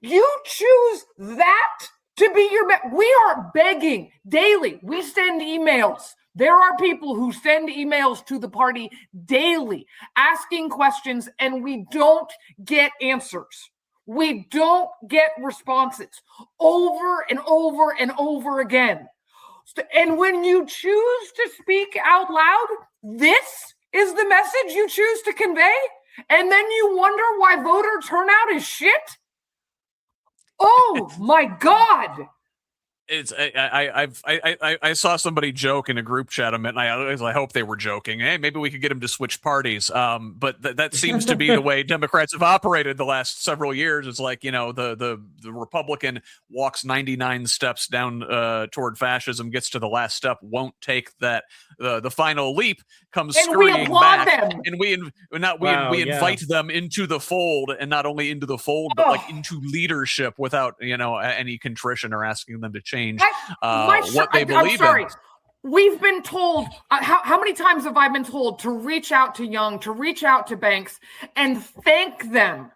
You choose that to be your, we are begging daily. We send emails. There are people who send emails to the party daily asking questions, and we don't get answers. We don't get responses over and over and over again. And when you choose to speak out loud, this is the message you choose to convey, and then you wonder why voter turnout is shit? Oh my God. It's I saw somebody joke in a group chat, and I hope they were joking. Hey, maybe we could get him to switch parties. But that seems to be the way Democrats have operated the last several years. It's like, the Republican walks 99 steps down toward fascism, gets to the last step, won't take that the final leap, comes and scurrying back, them. and we invite them into the fold, and not only into the fold, but like into leadership without any contrition or asking them to change what they believe in. We've been told, how many times have I been told to reach out to Young, to reach out to Banks, and thank them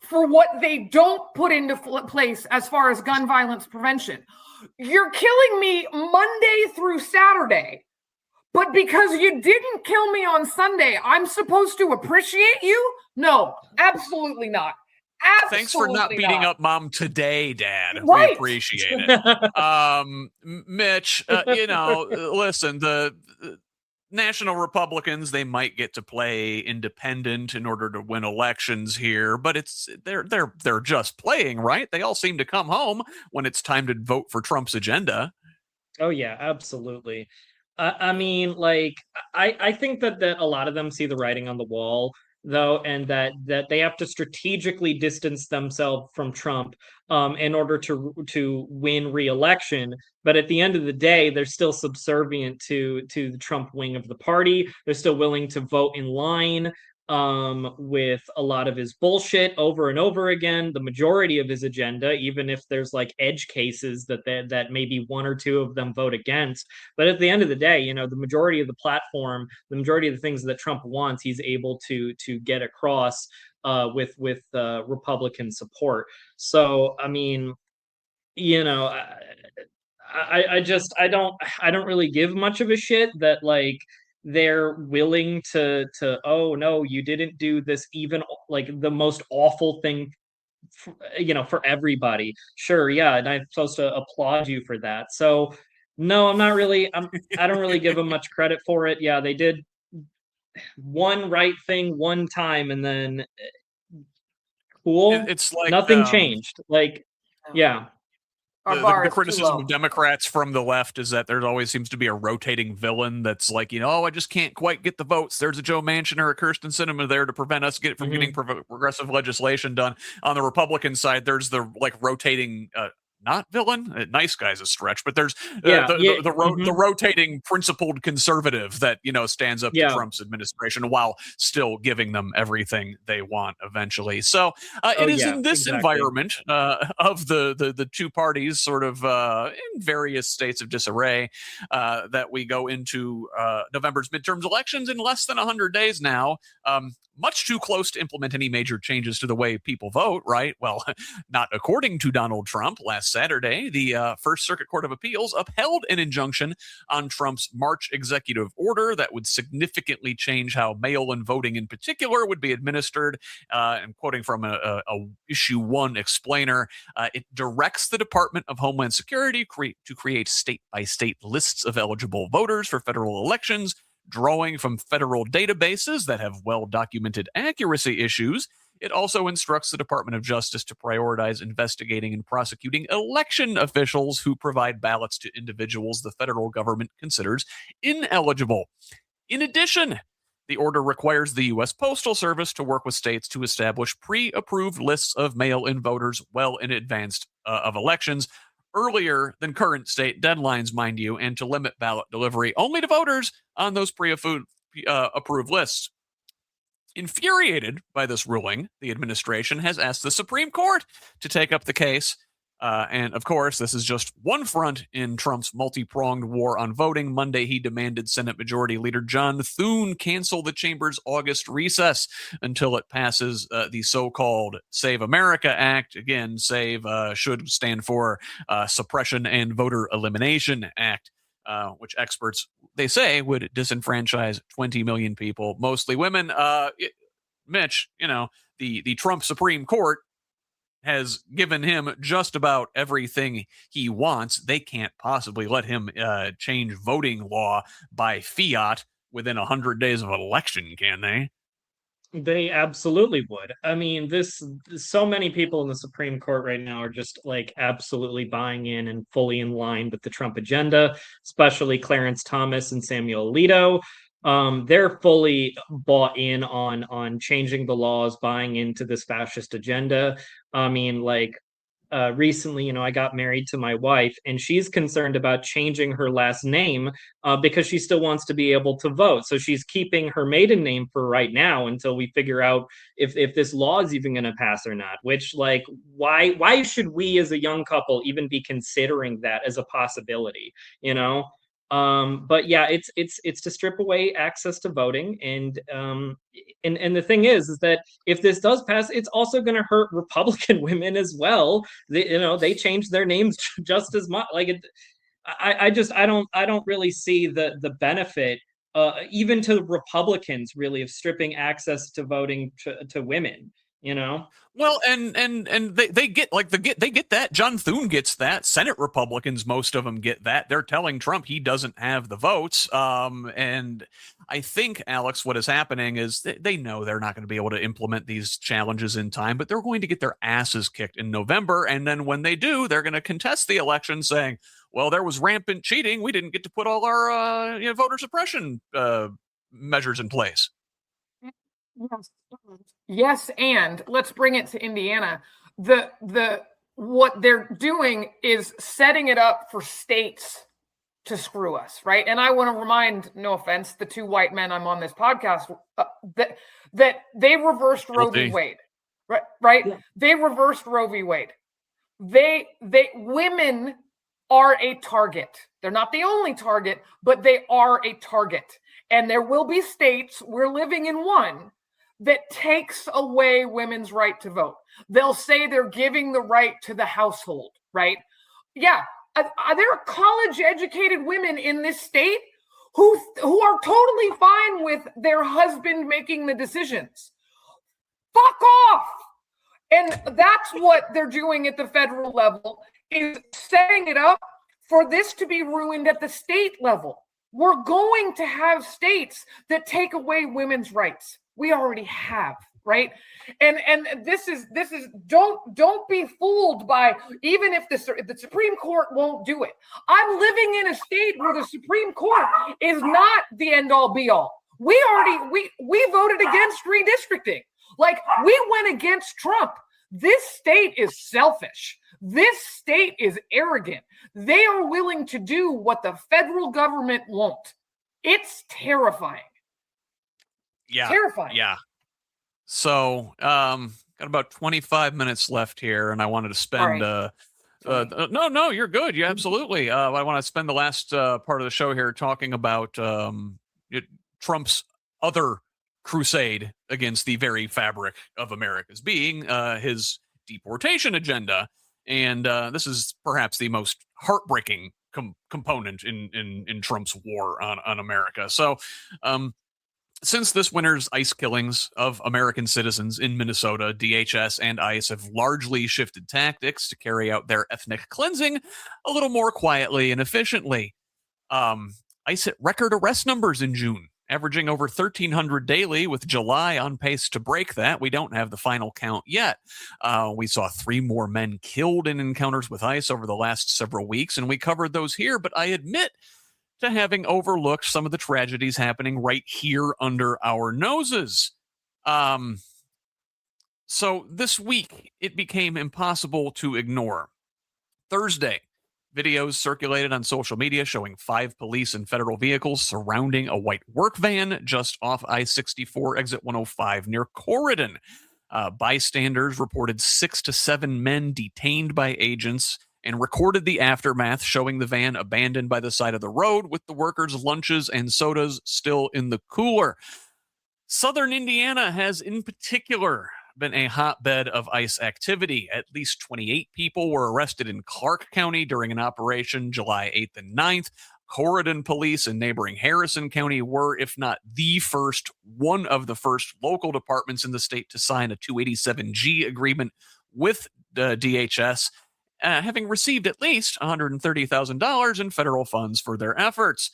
for what they don't put into place as far as gun violence prevention? You're killing me Monday through Saturday, but because you didn't kill me on Sunday, I'm supposed to appreciate you? No, absolutely not. Absolutely. Thanks for not beating up Mom today, Dad. Right. We appreciate it. Mitch, listen, the National Republicans, they might get to play independent in order to win elections here, but they're just playing, right? They all seem to come home when it's time to vote for Trump's agenda. Oh yeah, absolutely. I mean, like, I think that a lot of them see the writing on the wall, though, and that they have to strategically distance themselves from Trump in order to win re-election. But at the end of the day, they're still subservient to the Trump wing of the party. They're still willing to vote in line with a lot of his bullshit over and over again. The majority of his agenda, even if there's like edge cases that maybe one or two of them vote against, but at the end of the day, the majority of the platform, the majority of the things that Trump wants, he's able to get across with Republican support. So I mean, I don't really give much of a shit that like they're willing to oh no, you didn't do this, even like the most awful thing for everybody. Sure, yeah, and I'm supposed to applaud you for that. So no, I don't really give them much credit for it. Yeah, they did one right thing one time, and then cool. It's like nothing changed. Like, yeah. The criticism of Democrats from the left is that there always seems to be a rotating villain that's like, I just can't quite get the votes. There's a Joe Manchin or a Kirsten Sinema there to prevent us from getting progressive legislation done. On the Republican side, there's the like rotating not villain, nice guy's a stretch, but there's the rotating principled conservative that stands up to Trump's administration while still giving them everything they want eventually. So it is in this environment of the two parties sort of in various states of disarray that we go into November's midterms elections in less than 100 days now. Much too close to implement any major changes to the way people vote, right? Well, not according to Donald Trump. Last Saturday, the First Circuit Court of Appeals upheld an injunction on Trump's March executive order that would significantly change how mail-in voting in particular would be administered. I'm quoting from a issue 1 explainer. It directs the Department of Homeland Security to create state-by-state lists of eligible voters for federal elections, drawing from federal databases that have well-documented accuracy issues. It also instructs the Department of Justice to prioritize investigating and prosecuting election officials who provide ballots to individuals the federal government considers ineligible. In addition, the order requires the U.S. Postal Service to work with states to establish pre-approved lists of mail-in voters well in advance of elections, earlier than current state deadlines, mind you, and to limit ballot delivery only to voters on those pre-approved lists. Infuriated by this ruling, the administration has asked the Supreme Court to take up the case. And of course, this is just one front in Trump's multi-pronged war on voting. Monday, he demanded Senate Majority Leader John Thune cancel the chamber's August recess until it passes the so-called Save America Act. Again, SAVE should stand for Suppression and Voter Elimination Act, which experts, they say, would disenfranchise 20 million people, mostly women. Mitch, the Trump Supreme Court has given him just about everything he wants. They can't possibly let him change voting law by fiat within 100 days of an election, can they? They absolutely would. I mean, so many people in the Supreme Court right now are just like absolutely buying in and fully in line with the Trump agenda, especially Clarence Thomas and Samuel Alito. They're fully bought in on changing the laws, buying into this fascist agenda. I mean, like recently, I got married to my wife, and she's concerned about changing her last name because she still wants to be able to vote. So she's keeping her maiden name for right now until we figure out if this law is even going to pass or not. Which, like, why should we as a young couple even be considering that as a possibility? But yeah, it's to strip away access to voting, and the thing is that if this does pass, it's also going to hurt Republican women as well. They changed their names just as much. Like, I don't really see the benefit, even to Republicans, really, of stripping access to voting to women. Well, and they get they get that. John Thune gets that. Senate Republicans, most of them get that. They're telling Trump he doesn't have the votes. And I think, Alex, what is happening is they know they're not going to be able to implement these challenges in time, but they're going to get their asses kicked in November. And then when they do, they're going to contest the election, saying, "Well, there was rampant cheating. We didn't get to put all our voter suppression measures in place." Yes, and let's bring it to Indiana. What they're doing is setting it up for states to screw us, right? And I want to remind, no offense, the two white men I'm on this podcast, that that they reversed Roe v. Guilty. Wade, right? Yeah. They reversed Roe v. Wade. Women are a target. They're not the only target, but they are a target. And there will be states, we're living in one, that takes away women's right to vote. They'll say they're giving the right to the household, right? Yeah. There are college-educated women in this state who are totally fine with their husband making the decisions. Fuck off. And that's what they're doing at the federal level, is setting it up for this to be ruined at the state level. We're going to have states that take away women's rights. We already have, right? And this is don't be fooled by, even if the Supreme Court won't do it. I'm living in a state where the Supreme Court is not the end all be all. We voted against redistricting. Like, we went against Trump. This state is selfish. This state is arrogant. They are willing to do what the federal government won't. It's terrifying. Yeah. Terrifying. Yeah. So, got about 25 minutes left here, and I wanted to spend. No, you're good. You absolutely. I want to spend the last part of the show here talking about Trump's other crusade against the very fabric of America's being, his deportation agenda. And this is perhaps the most heartbreaking component in Trump's war on America. So, since this winter's ICE killings of American citizens in Minnesota, DHS and ICE have largely shifted tactics to carry out their ethnic cleansing a little more quietly and efficiently. ICE hit record arrest numbers in June, averaging over 1,300 daily, with July on pace to break that. We don't have the final count yet. We saw 3 more men killed in encounters with ICE over the last several weeks, and we covered those here, but I admit to having overlooked some of the tragedies happening right here under our noses. So this week, it became impossible to ignore. Thursday, videos circulated on social media showing 5 police and federal vehicles surrounding a white work van just off I-64 exit 105 near Corridon. Bystanders reported 6 to 7 men detained by agents and recorded the aftermath, showing the van abandoned by the side of the road with the workers' lunches and sodas still in the cooler. Southern Indiana has in particular been a hotbed of ICE activity. At least 28 people were arrested in Clark County during an operation July 8th and 9th. Corridon police in neighboring Harrison County were, if not the first, one of the first local departments in the state to sign a 287G agreement with the DHS, having received at least $130,000 in federal funds for their efforts.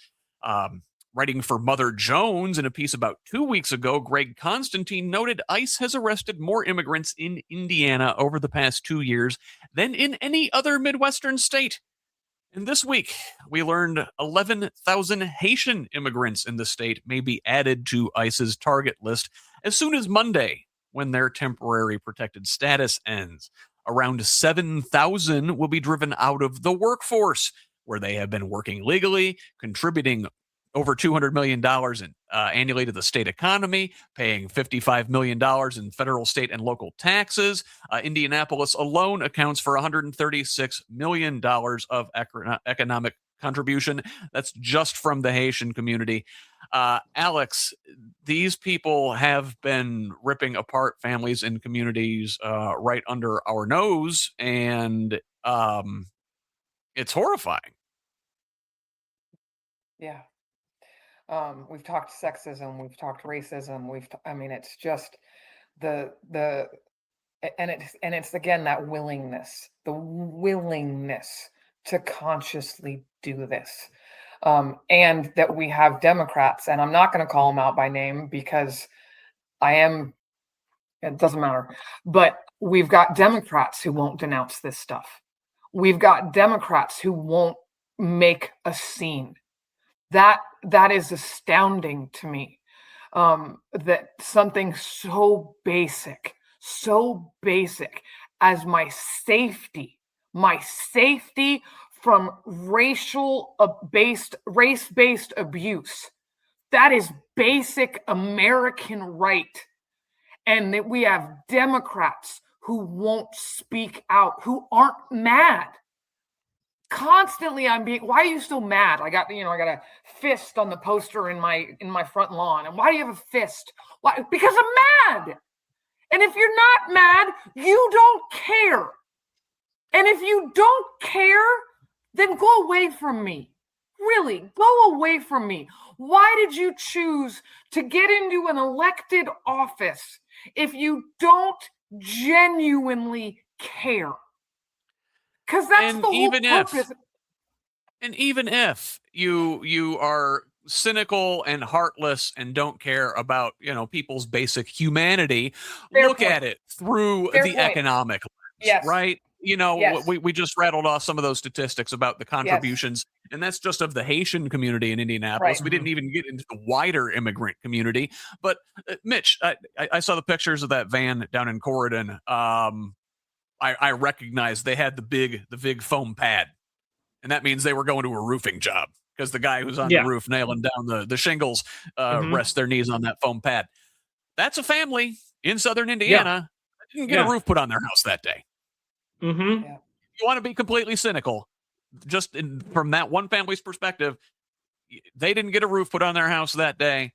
Writing for Mother Jones in a piece about 2 weeks ago, Greg Constantine noted ICE has arrested more immigrants in Indiana over the past 2 years than in any other Midwestern state. And this week, we learned 11,000 Haitian immigrants in the state may be added to ICE's target list as soon as Monday, when their temporary protected status ends. Around 7,000 will be driven out of the workforce, where they have been working legally, contributing over $200 million annually to the state economy, paying $55 million in federal, state, and local taxes. Indianapolis alone accounts for $136 million of economic contribution. That's just from the Haitian community. Alex, these people have been ripping apart families and communities right under our nose, and it's horrifying. Yeah. We've talked sexism, we've talked racism, it's just it's again that willingness, the willingness to consciously do this. And that we have Democrats, and I'm not going to call them out by name because it doesn't matter, but we've got Democrats who won't denounce this stuff. We've got Democrats who won't make a scene. That is astounding to me, that something so basic as my safety from race-based abuse, that is basic American right and that we have Democrats who won't speak out, who aren't mad. Constantly why are you so mad? I got a fist on the poster in my front lawn. And why do you have a fist? Why? Because I'm mad. And if you're not mad, you don't care. And if you don't care, then go away from me. Really, go away from me. Why did you choose to get into an elected office if you don't genuinely care? Because that's the whole purpose. And even if you are cynical and heartless and don't care about, people's basic humanity, look at it through the economic lens, right? We just rattled off some of those statistics about the contributions, and that's just of the Haitian community in Indianapolis. Right. We didn't even get into the wider immigrant community. But Mitch, I saw the pictures of that van down in Corridon. I recognized they had the big foam pad, and that means they were going to a roofing job because the guy who's on the roof nailing down the shingles rests their knees on that foam pad. That's a family in Southern Indiana that didn't get a roof put on their house that day. Mm-hmm. Yeah. You want to be completely cynical, just from that one family's perspective, they didn't get a roof put on their house that day.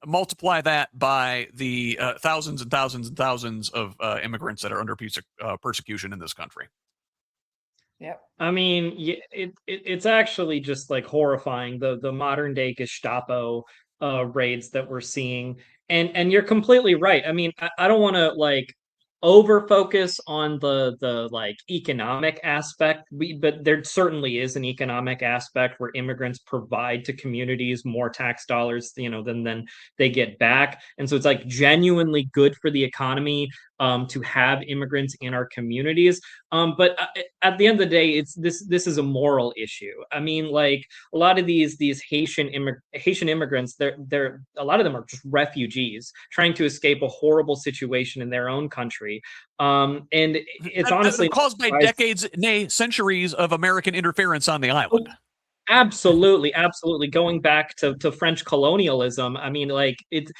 Multiply that by the thousands and thousands and thousands of immigrants that are under persecution in this country. Yep. I mean, it's actually just like horrifying, the modern day Gestapo raids that we're seeing, and you're completely right. I mean, I don't want to like over focus on the like economic aspect, but there certainly is an economic aspect where immigrants provide to communities more tax dollars than they get back, and so it's like genuinely good for the economy to have immigrants in our communities, but at the end of the day, this is a moral issue. I mean, like a lot of these Haitian immigrants, they're a lot of them are just refugees trying to escape a horrible situation in their own country, and it's honestly caused by decades, nay, centuries of American interference on the island. Absolutely, going back to French colonialism. I mean, like it's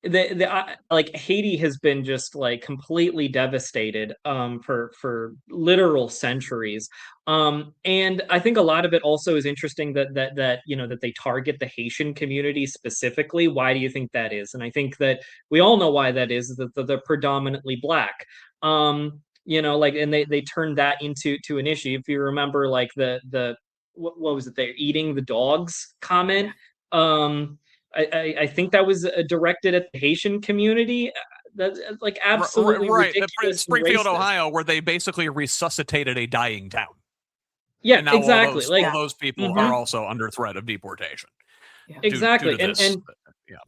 like Haiti has been just like completely devastated for literal centuries, and I think a lot of it also is interesting that they target the Haitian community specifically. Why do you think that is? And I think that we all know why that is that they're predominantly Black, and they turned that into an issue. If you remember, like the what was it, they're eating the dogs comment, I think that was directed at the Haitian community. That's like absolutely right. Ridiculous. Springfield, racist. Ohio, where they basically resuscitated a dying town. Yeah, and now exactly. All those people are also under threat of deportation. Yeah. Exactly, due to this. And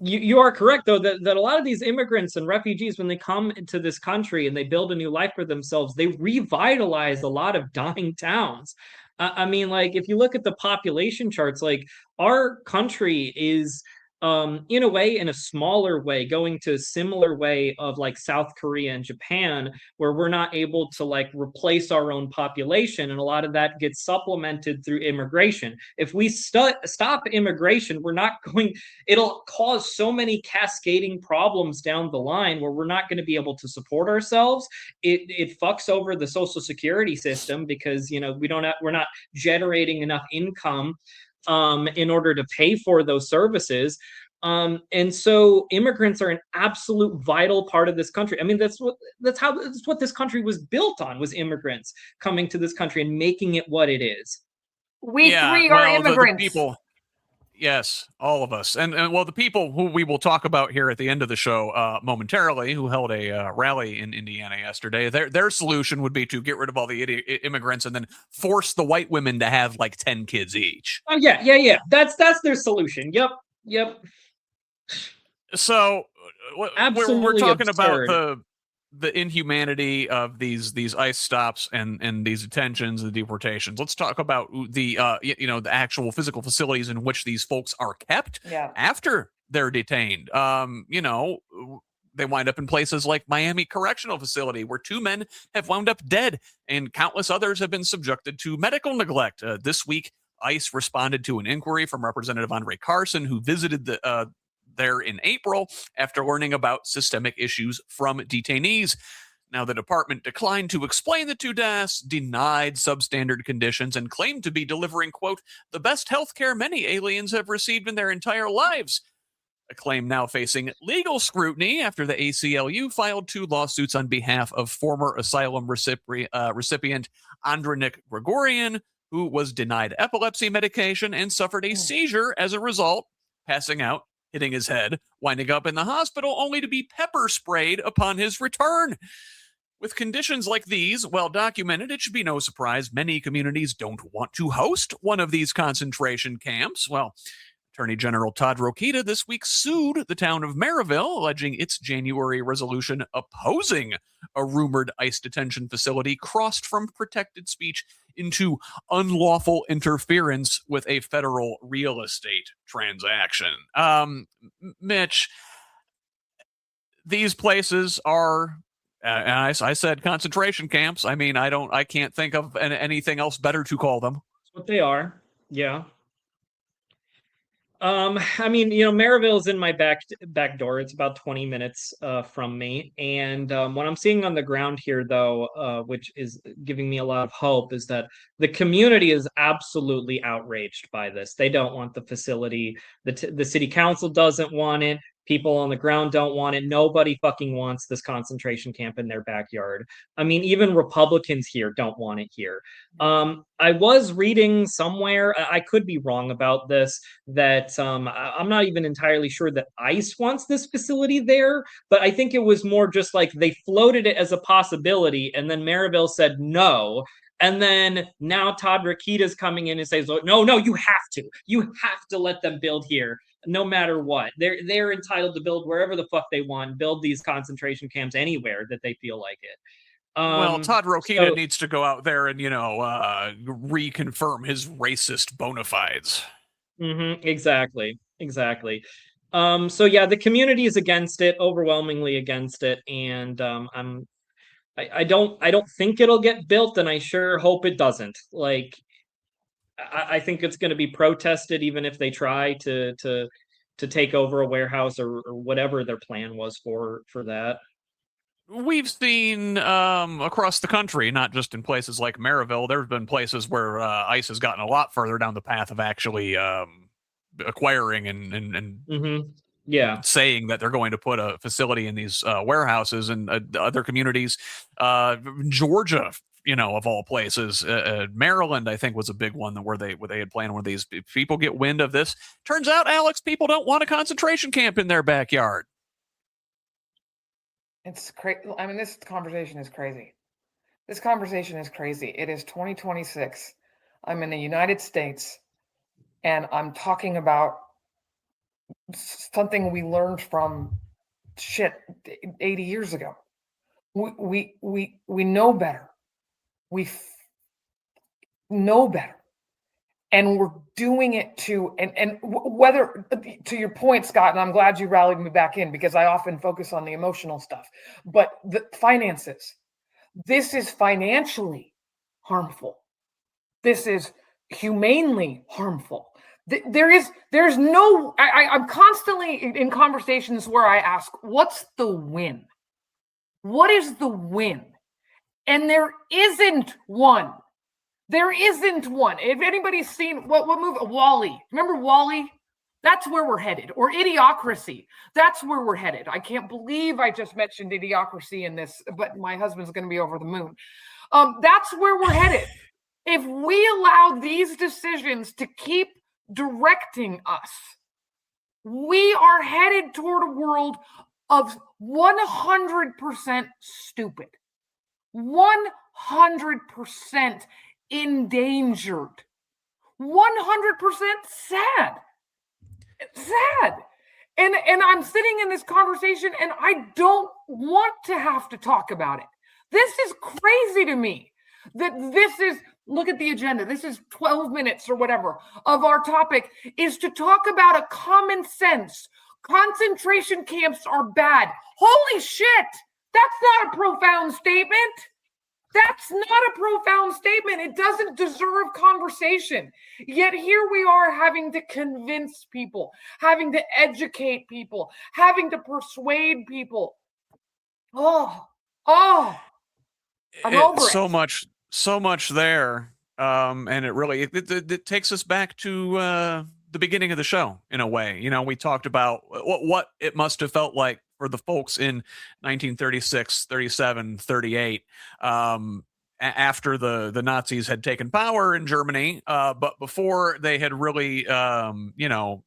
you are correct though that a lot of these immigrants and refugees, when they come into this country and they build a new life for themselves, they revitalize a lot of dying towns. I mean, like if you look at the population charts, like our country is in a way, in a smaller way, going to a similar way of like South Korea and Japan, where we're not able to like replace our own population. And a lot of that gets supplemented through immigration. If we stop immigration, it'll cause so many cascading problems down the line where we're not going to be able to support ourselves. It fucks over the Social Security system because, we're not generating enough income in order to pay for those services. And so immigrants are an absolute vital part of this country. I mean, that's what this country was built on, was immigrants coming to this country and making it what it is. We three are immigrants. The people, yes, all of us. And the people who we will talk about here at the end of the show momentarily, who held a rally in Indiana yesterday, their solution would be to get rid of all the immigrants and then force the white women to have like 10 kids each. Oh, yeah. That's their solution. Yep. So we're talking absurd. about the inhumanity of these ICE stops and these detentions and deportations. Let's talk about the the actual physical facilities in which these folks are kept after they're detained. They wind up in places like Miami Correctional Facility, where 2 men have wound up dead and countless others have been subjected to medical neglect. This week, ICE responded to an inquiry from Representative Andre Carson, who visited there in April after learning about systemic issues from detainees. Now, the department declined to explain the 2 deaths, denied substandard conditions, and claimed to be delivering, quote, the best health care many aliens have received in their entire lives. A claim now facing legal scrutiny after the ACLU filed 2 lawsuits on behalf of former asylum recipient Andronik Gregorian, who was denied epilepsy medication and suffered a seizure as a result, passing out, hitting his head, winding up in the hospital only to be pepper sprayed upon his return. With conditions like these well documented, it should be no surprise many communities don't want to host one of these concentration camps. Well, Attorney General Todd Blanche this week sued the town of Maryville, alleging its January resolution opposing a rumored ICE detention facility crossed from protected speech into unlawful interference with a federal real estate transaction. Mitch, these places are, and I said concentration camps. I mean, I can't think of anything else better to call them. That's what they are. Yeah. I mean, Maryville is in my back door. It's about 20 minutes from me. And what I'm seeing on the ground here, though, which is giving me a lot of hope, is that the community is absolutely outraged by this. They don't want the facility. The city council doesn't want it. People on the ground don't want it. Nobody fucking wants this concentration camp in their backyard. I mean, even Republicans here don't want it here. I was reading somewhere, I could be wrong about this, that I'm not even entirely sure that ICE wants this facility there, but I think it was more just like they floated it as a possibility, and then Maryville said no. And then now Todd Blanche is coming in and says, no, you have to let them build here. No matter what, they're entitled to build wherever the fuck they want, build these concentration camps anywhere that they feel like it. Well, Todd Blanche needs to go out there and reconfirm his racist bona fides. Exactly. So yeah, the community is against it, overwhelmingly against it, and I don't think it'll get built, and I sure hope it doesn't. Like, I think it's going to be protested, even if they try to take over a warehouse or whatever their plan was for that. We've seen across the country, not just in places like Maryville, there have been places where ICE has gotten a lot further down the path of actually acquiring and saying that they're going to put a facility in these warehouses, and other communities, Georgia, of all places, Maryland, I think, was a big one where they had planned one of these. People get wind of this. Turns out, Alex, people don't want a concentration camp in their backyard. It's crazy. I mean, this conversation is crazy. It is 2026. I'm in the United States, and I'm talking about something we learned from 80 years ago. We know better. We know better, and we're doing it too. And whether, to your point, Scott, and I'm glad you rallied me back in, because I often focus on the emotional stuff, but the finances, this is financially harmful. This is humanely harmful. There's no, I'm constantly in conversations where I ask, what's the win? What is the win? And there isn't one. If anybody's seen what movie, WALL-E, remember WALL-E? That's where we're headed. Or Idiocracy. That's where we're headed. I can't believe I just mentioned Idiocracy in this, but my husband's going to be over the moon. That's where we're headed. If we allow these decisions to keep directing us, we are headed toward a world of 100% stupid. 100% endangered. 100% sad. And I'm sitting in this conversation, and I don't want to have to talk about it. This is crazy to me. Look at the agenda. This is 12 minutes or whatever of our topic, is to talk about a common sense. Concentration camps are bad. Holy shit. That's not a profound statement. That's not a profound statement. It doesn't deserve conversation. Yet here we are having to convince people, having to educate people, having to persuade people. I'm over it. So much there. And it really, it takes us back to the beginning of the show in a way. You know, we talked about what it must have felt like for the folks in 1936, 37, 38, after the Nazis had taken power in Germany, but before they had really,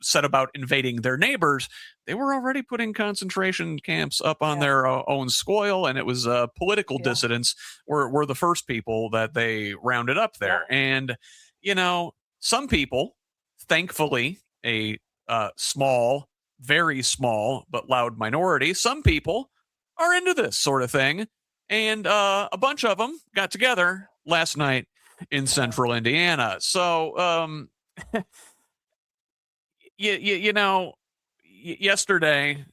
set about invading their neighbors, they were already putting concentration camps up on their own soil, and it was political dissidents were the first people that they rounded up there. And, some people, thankfully, a small, very small, but loud minority, some people are into this sort of thing. And a bunch of them got together last night in central Indiana. So, yesterday,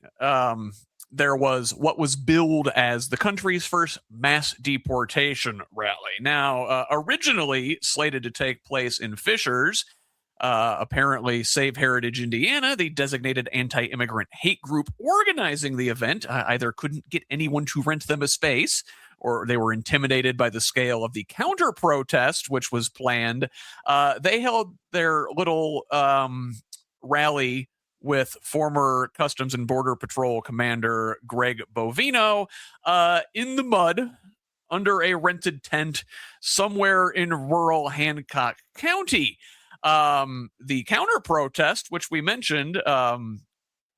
there was what was billed as the country's first mass deportation rally. Now, originally slated to take place in Fishers, apparently Save Heritage Indiana, the designated anti-immigrant hate group organizing the event, either couldn't get anyone to rent them a space, or they were intimidated by the scale of the counter-protest, which was planned. They held their little rally with former Customs and Border Patrol Commander Greg Bovino in the mud under a rented tent somewhere in rural Hancock County. The counter protest, which we mentioned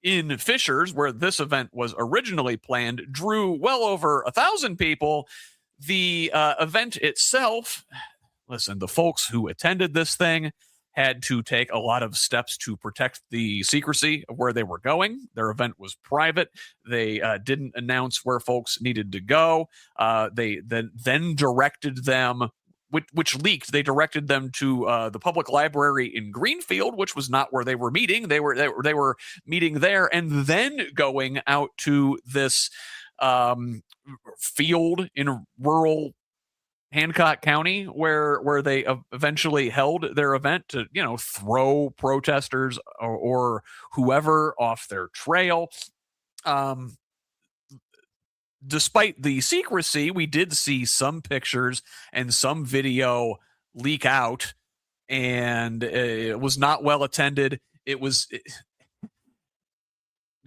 in Fishers, where this event was originally planned, drew well over 1,000 people. The event itself, listen, the folks who attended this thing had to take a lot of steps to protect the secrecy of where they were going. Their event was private. They didn't announce where folks needed to go. They then directed them, which leaked. They directed them to the public library in Greenfield, which was not where they were meeting. They were meeting there, and then going out to this field in rural Hancock County, where they eventually held their event to, throw protesters or whoever off their trail. Despite the secrecy, we did see some pictures and some video leak out, and it was not well attended.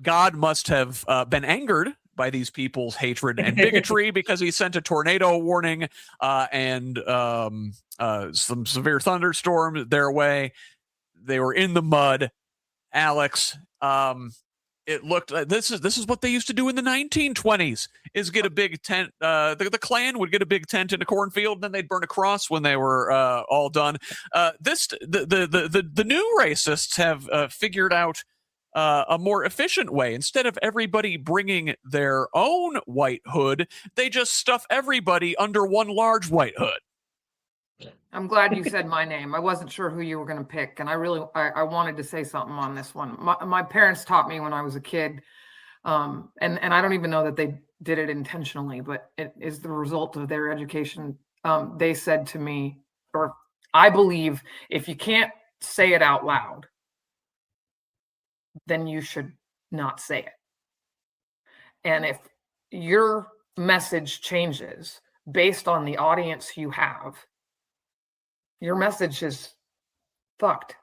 God must have been angered by these people's hatred and bigotry because he sent a tornado warning and some severe thunderstorms their way. They were in the mud. Alex, it looked like this is what they used to do in the 1920s, is get a big tent. The Klan would get a big tent in a cornfield, and then they'd burn a cross when they were all done. The new racists have figured out a more efficient way. Instead of everybody bringing their own white hood, they just stuff everybody under one large white hood. I'm glad you said my name. I wasn't sure who you were going to pick, and I wanted to say something on this one. My parents taught me when I was a kid, and I don't even know that they did it intentionally, but it is the result of their education. They said to me, or I believe, if you can't say it out loud, then you should not say it. And if your message changes based on the audience you have, your message is fucked.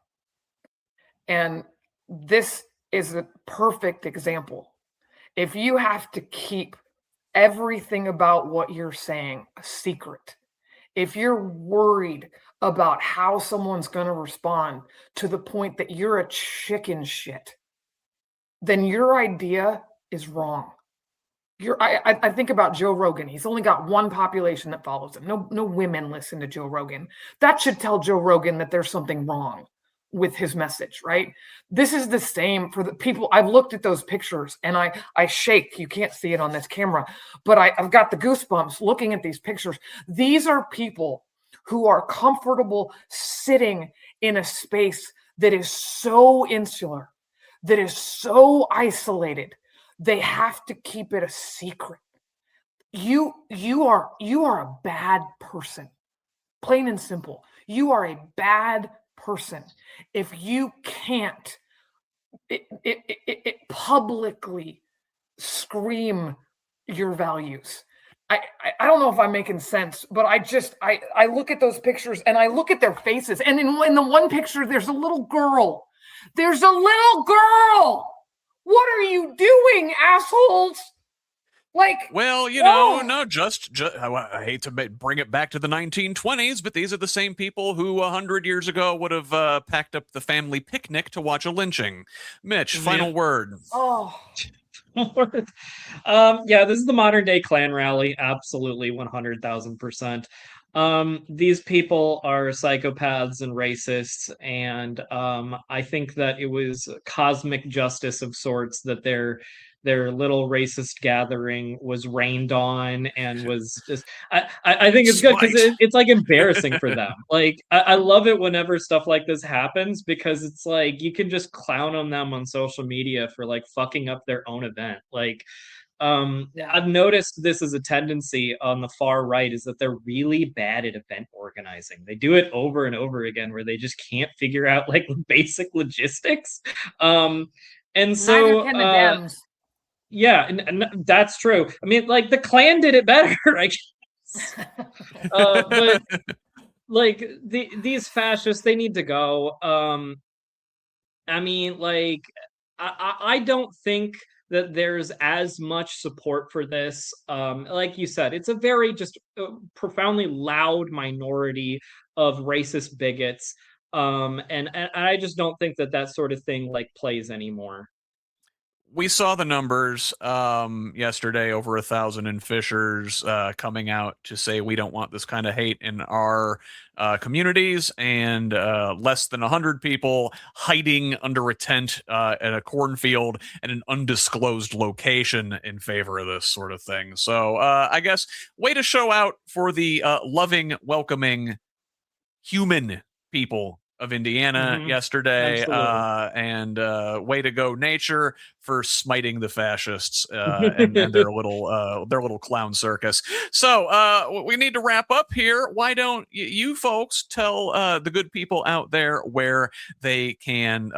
And this is a perfect example. If you have to keep everything about what you're saying a secret, if you're worried about how someone's going to respond to the point that you're a chicken shit, then your idea is wrong. I think about Joe Rogan. He's only got one population that follows him. No women listen to Joe Rogan. That should tell Joe Rogan that there's something wrong with his message, right? This is the same for the people. I've looked at those pictures and I shake. You can't see it on this camera, but I've got the goosebumps looking at these pictures. These are people who are comfortable sitting in a space that is so insular, that is so isolated, they have to keep it a secret. you are a bad person. Plain and simple. You are a bad person if you can't publicly scream your values. I don't know if I'm making sense, but I look at those pictures and I look at their faces. And in the one picture, there's a little girl. There's a little girl. What are you doing, assholes? Like, well, no, just I hate to bring it back to the 1920s, but these are the same people who 100 years ago would have packed up the family picnic to watch a lynching. Mitch, final word. Oh. Yeah, this is the modern day Klan rally. Absolutely, 100,000%. These people are psychopaths and racists, and I think that it was cosmic justice of sorts that their little racist gathering was rained on and was just I think it's good because it's like embarrassing for them. Like I love it whenever stuff like this happens because it's like you can just clown on them on social media for like fucking up their own event. Like I've noticed this as a tendency on the far right is that they're really bad at event organizing. They do it over and over again where they just can't figure out like basic logistics. And so neither can the Dems. Yeah, and that's true. I mean, like the Klan did it better, I guess. But like these fascists, they need to go. I mean, like I don't think that there's as much support for this. Like you said, it's a very just profoundly loud minority of racist bigots. And I just don't think that sort of thing like plays anymore. We saw the numbers yesterday, over 1,000 in Fishers coming out to say we don't want this kind of hate in our communities, and less than 100 people hiding under a tent at a cornfield at an undisclosed location in favor of this sort of thing. So I guess way to show out for the loving, welcoming human people of Indiana yesterday, and way to go, nature, for smiting the fascists and their little clown circus. So we need to wrap up here. Why don't you folks tell the good people out there where they can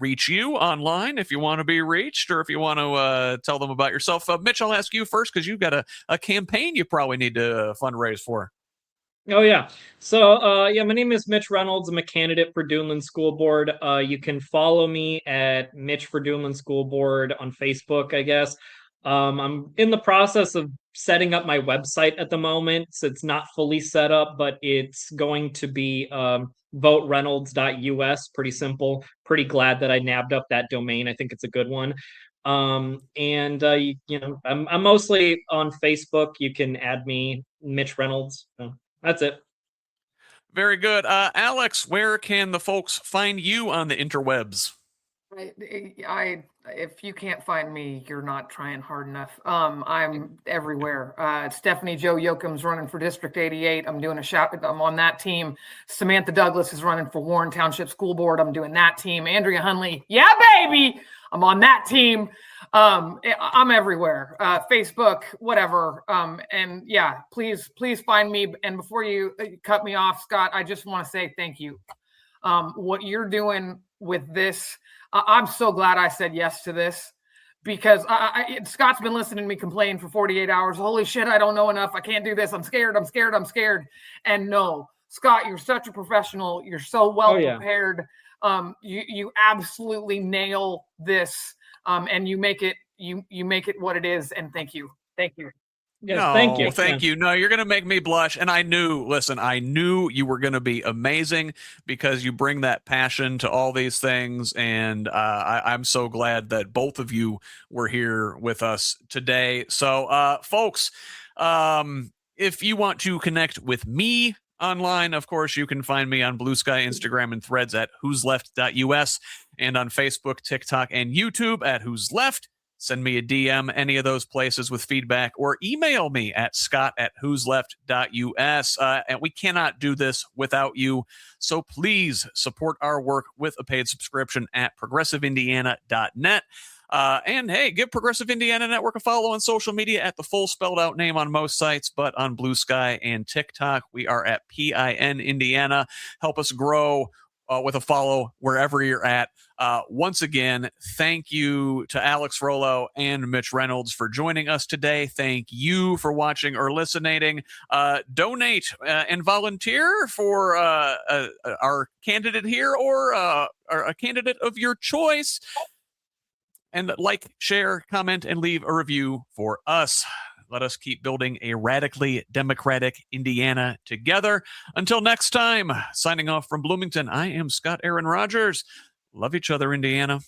reach you online if you want to be reached, or if you want to tell them about yourself. Mitch, I'll ask you first because you've got a campaign you probably need to fundraise for. Oh, yeah. So, yeah, my name is Mitch Reynolds. I'm a candidate for Duneland School Board. You can follow me at Mitch for Duneland School Board on Facebook, I guess. I'm in the process of setting up my website at the moment. So it's not fully set up, but it's going to be votereynolds.us. Pretty simple. Pretty glad that I nabbed up that domain. I think it's a good one. I'm mostly on Facebook. You can add me, Mitch Reynolds. That's it. Very good. Alex, where can the folks find you on the interwebs? If you can't find me, you're not trying hard enough. I'm everywhere. Stephanie Jo Yoakum's running for District 88. I'm doing I'm on that team. Samantha Douglas is running for Warren Township School Board. I'm doing that team. Andrea Hunley, yeah, baby, I'm on that team. I'm everywhere. Facebook, whatever. And yeah, please find me. And before you cut me off, Scott, I just want to say thank you. What you're doing with this, I'm so glad I said yes to this, because Scott's been listening to me complain for 48 hours. Holy shit, I don't know enough. I can't do this. I'm scared. And no, Scott, you're such a professional. You're so well prepared. You absolutely nail this. And you make it what it is. And thank you. Yes, thank you. No, you're going to make me blush. And I knew you were going to be amazing, because you bring that passion to all these things. And I'm so glad that both of you were here with us today. So, folks, if you want to connect with me online, of course, you can find me on Blue Sky, Instagram, and Threads at whosleft.us, and on Facebook, TikTok, and YouTube at Who's Left. Send me a DM any of those places with feedback, or email me at scott@whosleft.us. And we cannot do this without you. So please support our work with a paid subscription at progressiveindiana.net. And hey, give Progressive Indiana Network a follow on social media at the full spelled out name on most sites, but on Blue Sky and TikTok, we are at PIN Indiana. Help us grow with a follow wherever you're at. Once again, thank you to Alex Rollo and Mitch Reynolds for joining us today. Thank you for watching or listening. Donate and volunteer for our candidate here or a candidate of your choice. And like, share, comment, and leave a review for us. Let us keep building a radically democratic Indiana together. Until next time, signing off from Bloomington, I am Scott Aaron Rogers. Love each other, Indiana.